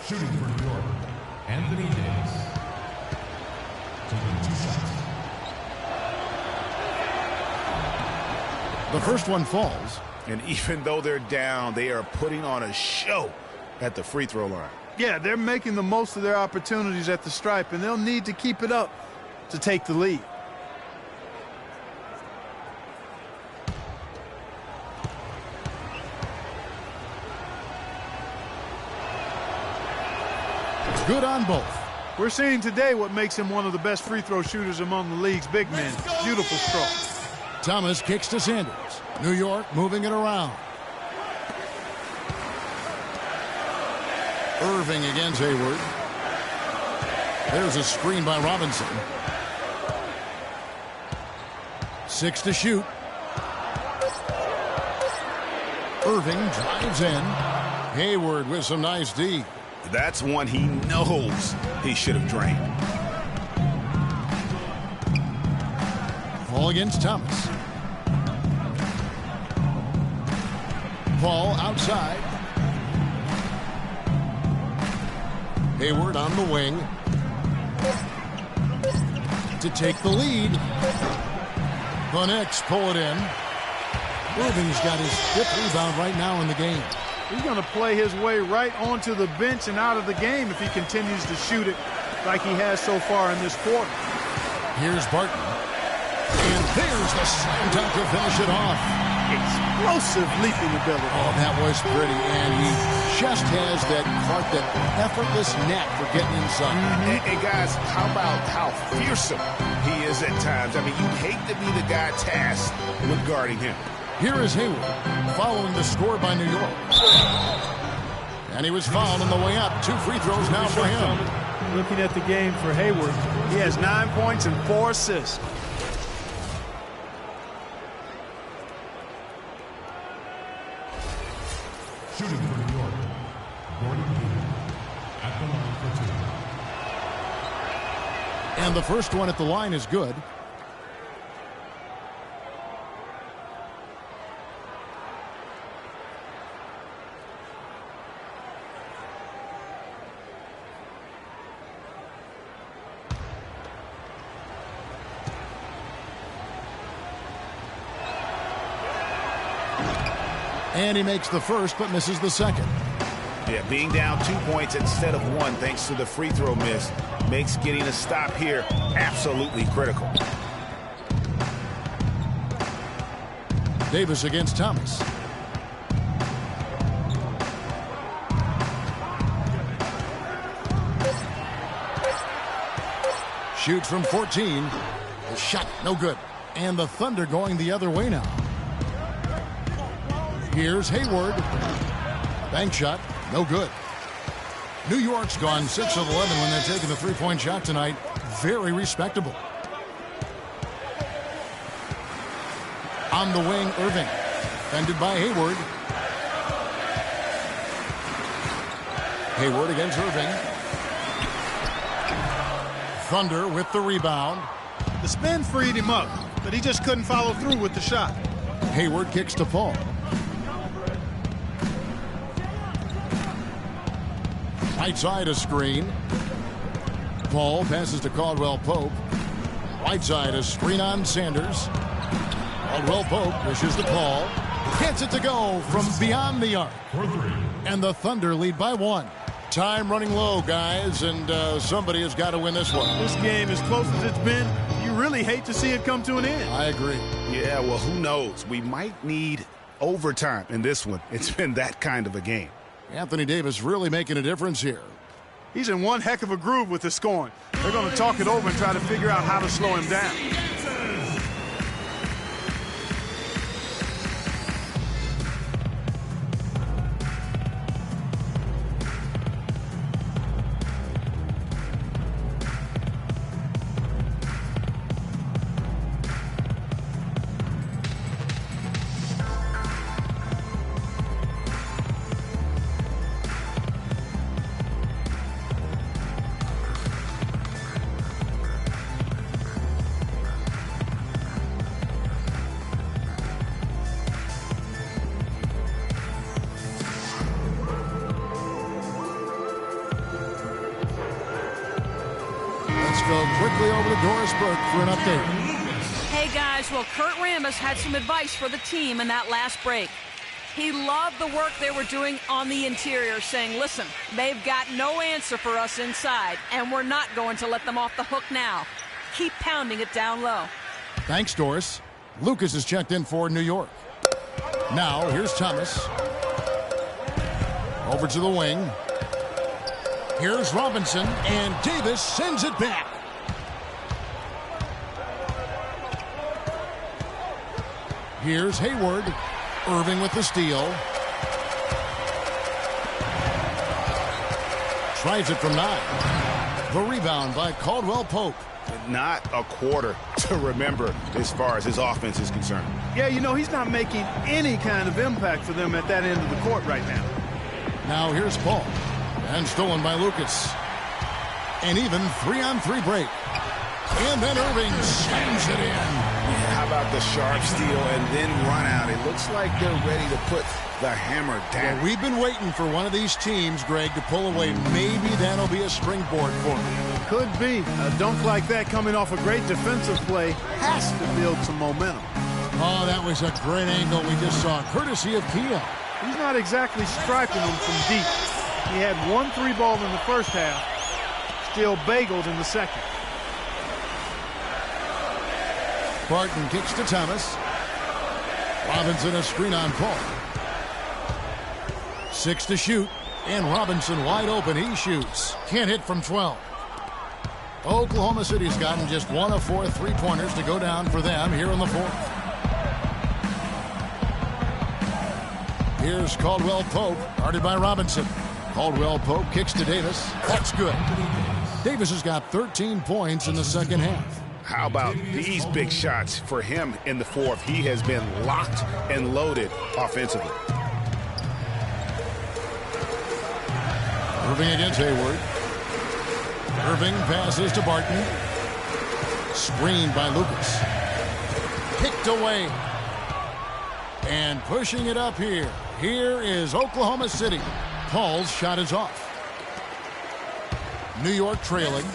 Shooting for New York, Anthony Davis. Taking 2 shots. The first one falls. And even though they're down, they are putting on a show at the free throw line. Yeah, they're making the most of their opportunities at the stripe, and they'll need to keep it up to take the lead. Good on both. We're seeing today what makes him one of the best free throw shooters among the league's big men. Beautiful stroke. Thomas kicks to Sanders. New York moving it around. Irving against Hayward. There's a screen by Robinson. 6 to shoot. Irving drives in. Hayward with some nice D. That's one he knows he should have drained. Paul against Thomas. Paul outside. Hayward on the wing to take the lead. The Knicks pull it in. Irving's got his 5th rebound right now in the game. He's going to play his way right onto the bench and out of the game if he continues to shoot it like he has so far in this quarter. Here's Barton. And there's the slam dunk to finish it off. Explosive leaping ability. Oh, that was pretty. And he just has that effortless knack for getting inside. And guys, how about how fearsome he is at times? I mean, you'd hate to be the guy tasked with guarding him. Here is Hayward following the score by New York. And he was fouled on the way up. 2 free throws now for him. Looking at the game for Hayward, he has 9 points and 4 assists. Shooting for New York, Gordon Hayward. At the line for 2. And the first one at the line is good. And he makes the first but misses the second. Yeah, being down 2 points instead of 1 thanks to the free throw miss makes getting a stop here absolutely critical. Davis against Thomas. Shoots from 14. The shot no good. And the Thunder going the other way now. Here's Hayward. Bank shot, no good. New York's gone 6 of 11 when they're taking the three-point shot tonight. Very respectable. On the wing, Irving. Defended by Hayward. Hayward against Irving. Thunder with the rebound. The spin freed him up, but he just couldn't follow through with the shot. Hayward kicks to Paul. Right side a screen. Paul passes to Caldwell Pope. Right side a screen on Sanders. Caldwell Pope pushes to Paul. Gets it to go from beyond the arc. And the Thunder lead by 1. Time running low, guys, and somebody has got to win this one. This game, as close as it's been, you really hate to see it come to an end. I agree. Yeah, well, who knows? We might need overtime in this one. It's been that kind of a game. Anthony Davis really making a difference here. He's in one heck of a groove with the scoring. They're going to talk it over and try to figure out how to slow him down. Go quickly over to Doris Burke for an update. Hey guys, well, Kurt Rambis had some advice for the team in that last break. He loved the work they were doing on the interior, saying, listen, they've got no answer for us inside, and we're not going to let them off the hook now. Keep pounding it down low. Thanks, Doris. Lucas is checked in for New York. Now, here's Thomas. Over to the wing. Here's Robinson, and Davis sends it back. Here's Hayward. Irving with the steal. Tries it from 9. The rebound by Caldwell Pope. Not a quarter to remember as far as his offense is concerned. Yeah, you know, he's not making any kind of impact for them at that end of the court right now. Now here's Paul. And stolen by Lucas. An even 3-on-3 break. And then Irving slams it in. Yeah, how about the sharp steal and then run out? It looks like they're ready to put the hammer down. Well, we've been waiting for one of these teams, Greg, to pull away. Maybe that'll be a springboard for them. Could be. A dunk like that coming off a great defensive play has to build some momentum. Oh, that was a great angle we just saw, courtesy of Keon. He's not exactly striping them from deep. He had 1 3-ball in the first half, still bageled in the second. Barton kicks to Thomas. Robinson a screen on Paul. 6 to shoot, and Robinson wide open. He shoots. Can't hit from 12. Oklahoma City's gotten just 1 of 4 3-pointers to go down for them here in the 4th. Here's Caldwell Pope, guarded by Robinson. Caldwell Pope kicks to Davis. That's good. Davis has got 13 points in the second half. How about these big shots for him in the 4th? He has been locked and loaded offensively. Irving against Hayward. Irving passes to Barton. Screened by Lucas. Picked away. And pushing it up here. Here is Oklahoma City. Paul's shot is off. New York trailing.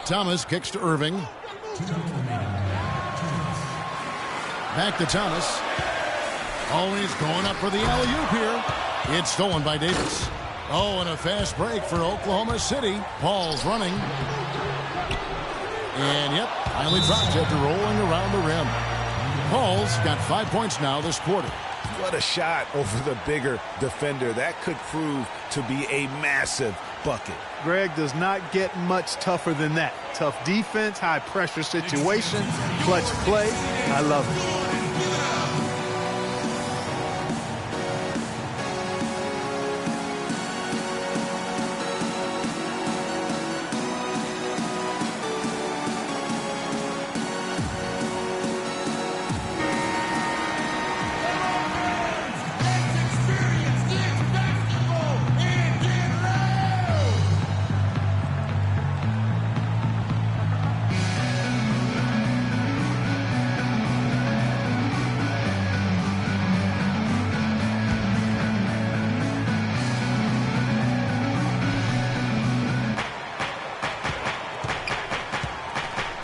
Thomas kicks to Irving. Back to Thomas. Oh, he's going up for the alley-oop here. It's stolen by Davis. Oh, and a fast break for Oklahoma City. Paul's running. And, yep, finally dropped after rolling around the rim. Paul's got 5 points now this quarter. What a shot over the bigger defender. That could prove to be a massive bucket. Greg does not get much tougher than that. Tough defense, high pressure situation, clutch play. I love it.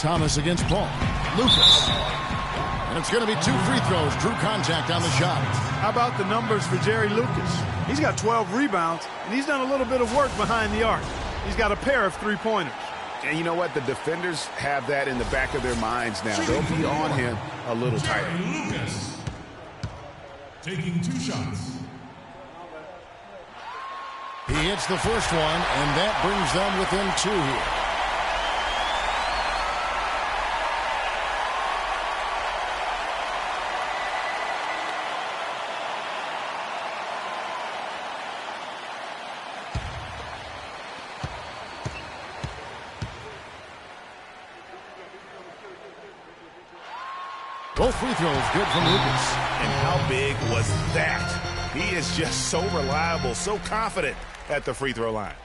Thomas against Paul. Lucas. And it's going to be 2 free throws. Drew contact on the shot. How about the numbers for Jerry Lucas? He's got 12 rebounds, and he's done a little bit of work behind the arc. He's got a pair of three-pointers. And you know what? The defenders have that in the back of their minds now. They'll be on him a little tighter. Lucas taking 2 shots. He hits the first one, and that brings them within 2 here. Both free throws good from Lucas. And how big was that? He is just so reliable, so confident at the free throw line.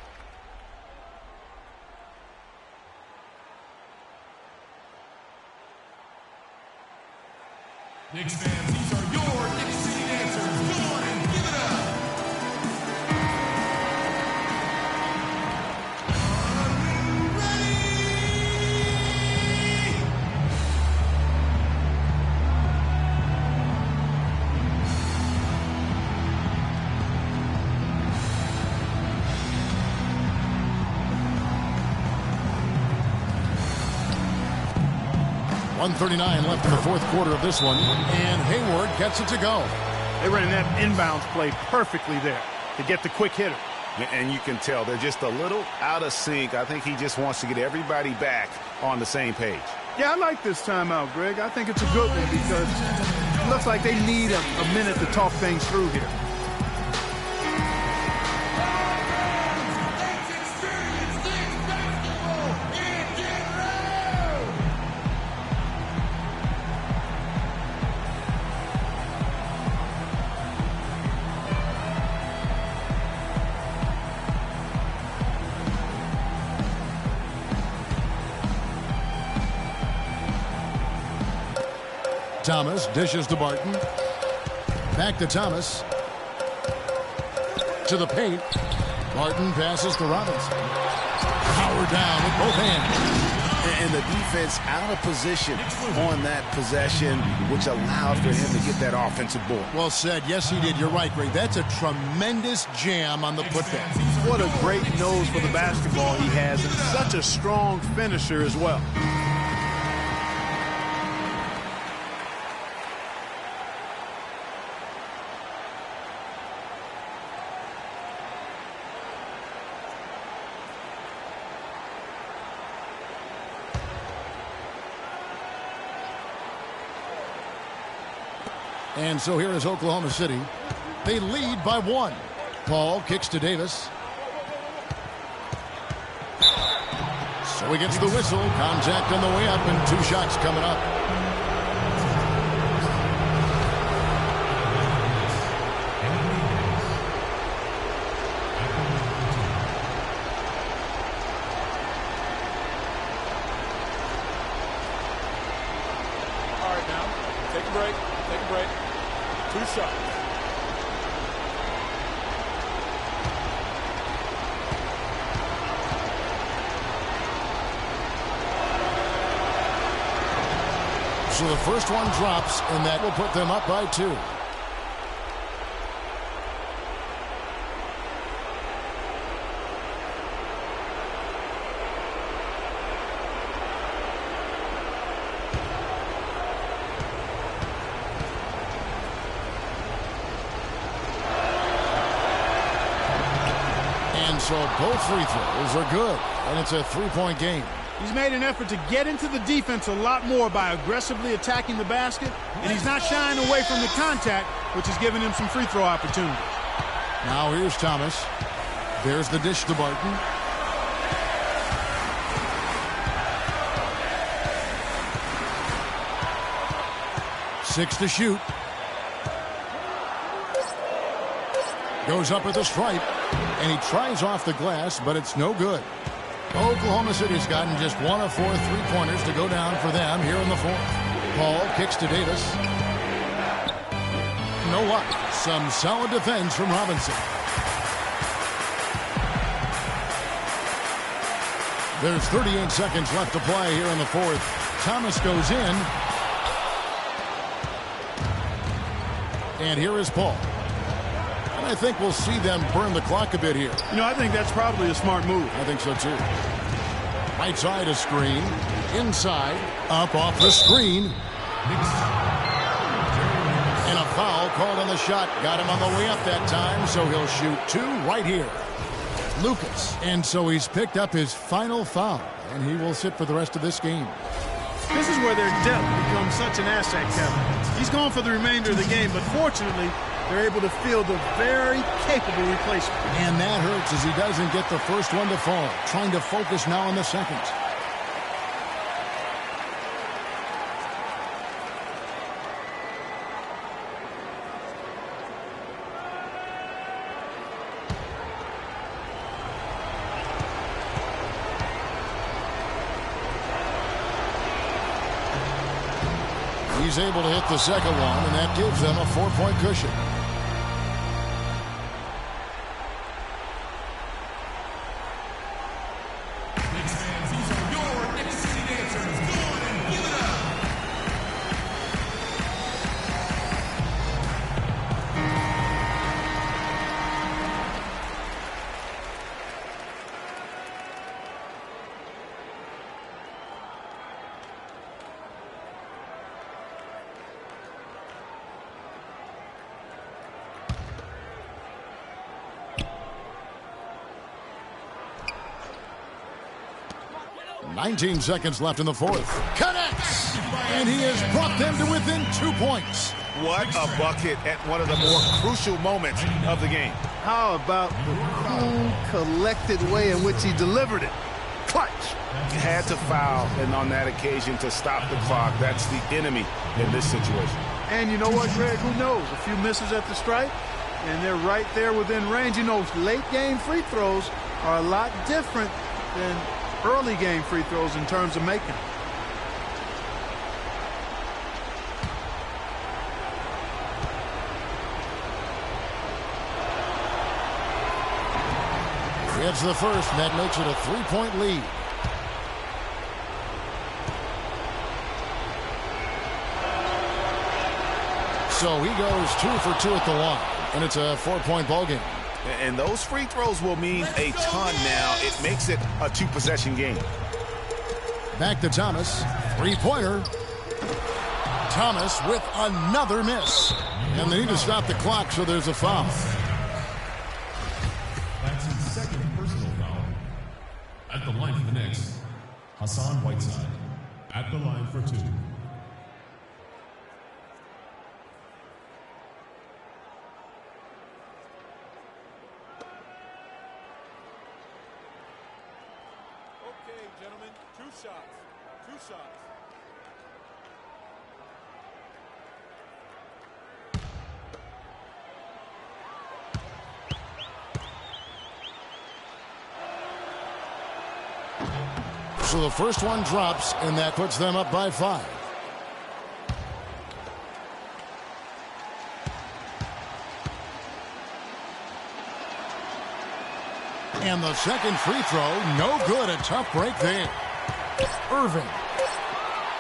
Knicks fans, these are your Knicks City dancers. Come on and give it up. .139 left in the fourth quarter of this one, and Hayward gets it to go. They ran that inbounds play perfectly there to get the quick hitter. And you can tell they're just a little out of sync. I think he just wants to get everybody back on the same page. Yeah, I like this timeout, Greg. I think it's a good one because it looks like they need a minute to talk things through here. Thomas dishes to Barton. Back to Thomas. To the paint. Barton passes to Robinson. Power down with both hands. And the defense out of position on that possession, which allowed for him to get that offensive board. Well said. Yes, he did. You're right, Greg. That's a tremendous jam on the putback. What a great nose for the basketball he has, and such a strong finisher as well. And so here is Oklahoma City. They lead by 1. Paul kicks to Davis. So he gets the whistle. Contact on the way up and 2 shots coming up. All right, now, take a break. Take a break. 2 shots. So the first one drops, and that will put them up by 2. So both free throws are good, and it's a 3-point game. He's made an effort to get into the defense a lot more by aggressively attacking the basket, and he's not shying away from the contact, which is giving him some free throw opportunities. Now here's Thomas. There's the dish to Barton. Six to shoot. Goes up at the stripe, and he tries off the glass, but it's no good. Oklahoma City's gotten just 1 of 4 3-pointers to go down for them here in the fourth. Paul kicks to Davis. No luck. Some solid defense from Robinson. There's 38 seconds left to play here in the fourth. Thomas goes in. And here is Paul. And I think we'll see them burn the clock a bit here. You know, I think that's probably a smart move. I think so, too. Right side a screen. Inside. Up off the screen. And a foul called on the shot. Got him on the way up that time, so he'll shoot 2 right here. Lucas. And so he's picked up his final foul, and he will sit for the rest of this game. This is where their depth becomes such an asset, Kevin. He's gone for the remainder of the game, but fortunately, they're able to field a very capable replacement. And that hurts as he doesn't get the first one to fall. Trying to focus now on the second. He's able to hit the second one, and that gives them a 4-point cushion. These are your Knicks City Dancers. Go on and give it up. .19 seconds left in the fourth. Connects! And he has brought them to within 2 points. What a bucket at one of the more crucial moments of the game. How about the cool, collected way in which he delivered it? Clutch! Had to foul, and on that occasion to stop the clock. That's the enemy in this situation. And you know what, Greg? Who knows? A few misses at the stripe, and they're right there within range. You know, late game free throws are a lot different than early game free throws in terms of making. It's the first, and that makes it a 3-point lead. So he goes 2 for 2 at the line, and it's a 4-point ball game. And those free throws will mean a ton now. It makes it a 2-possession game. Back to Thomas. 3-pointer. Thomas with another miss. And they need to stop the clock, so there's a foul. That's his second personal foul. At the line for the Knicks, Hassan Whiteside. At the line for 2. Gentlemen, 2 shots. 2 shots. So the first one drops, and that puts them up by 5. And the second free throw, no good. A tough break there. Irving.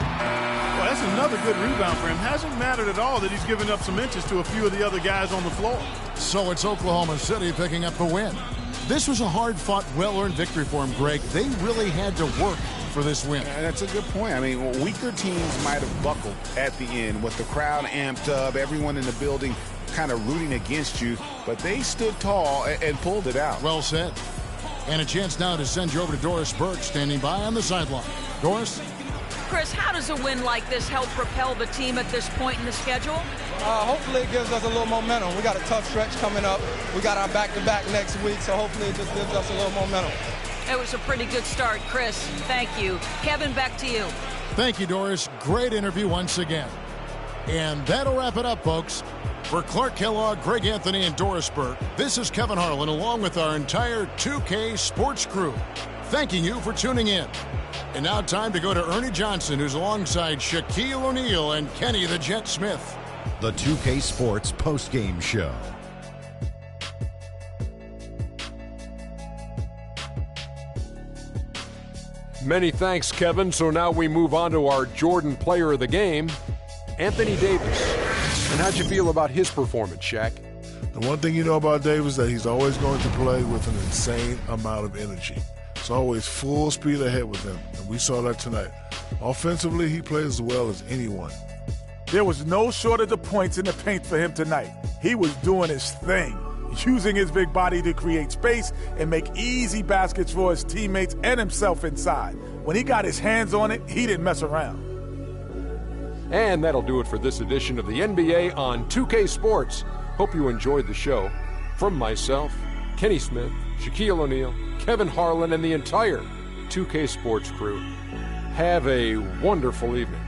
Well, that's another good rebound for him. Hasn't mattered at all that he's given up some inches to a few of the other guys on the floor. So it's Oklahoma City picking up the win. This was a hard-fought, well-earned victory for him, Greg. They really had to work for this win. That's a good point. I mean, weaker teams might have buckled at the end with the crowd amped up, everyone in the building kind of rooting against you, but they stood tall and pulled it out. Well said. And a chance now to send you over to Doris Burke, standing by on the sideline. Doris? Chris, how does a win like this help propel the team at this point in the schedule? Hopefully it gives us a little momentum. We got a tough stretch coming up. We got our back-to-back next week, so hopefully it just gives us a little momentum. It was a pretty good start, Chris. Thank you. Kevin, back to you. Thank you, Doris. Great interview once again. And that'll wrap it up, folks. For Clark Kellogg, Greg Anthony, and Doris Burke, this is Kevin Harlan along with our entire 2K Sports crew, thanking you for tuning in. And now time to go to Ernie Johnson, who's alongside Shaquille O'Neal and Kenny the Jet Smith. The 2K Sports postgame show. Many thanks, Kevin. So now we move on to our Jordan player of the game, Anthony Davis. And how'd you feel about his performance, Shaq? The one thing you know about Davis is that he's always going to play with an insane amount of energy. It's always full speed ahead with him, and we saw that tonight. Offensively, he plays as well as anyone. There was no shortage of points in the paint for him tonight. He was doing his thing, using his big body to create space and make easy baskets for his teammates and himself inside. When he got his hands on it, he didn't mess around. And that'll do it for this edition of the NBA on 2K Sports. Hope you enjoyed the show. From myself, Kenny Smith, Shaquille O'Neal, Kevin Harlan, and the entire 2K Sports crew, have a wonderful evening.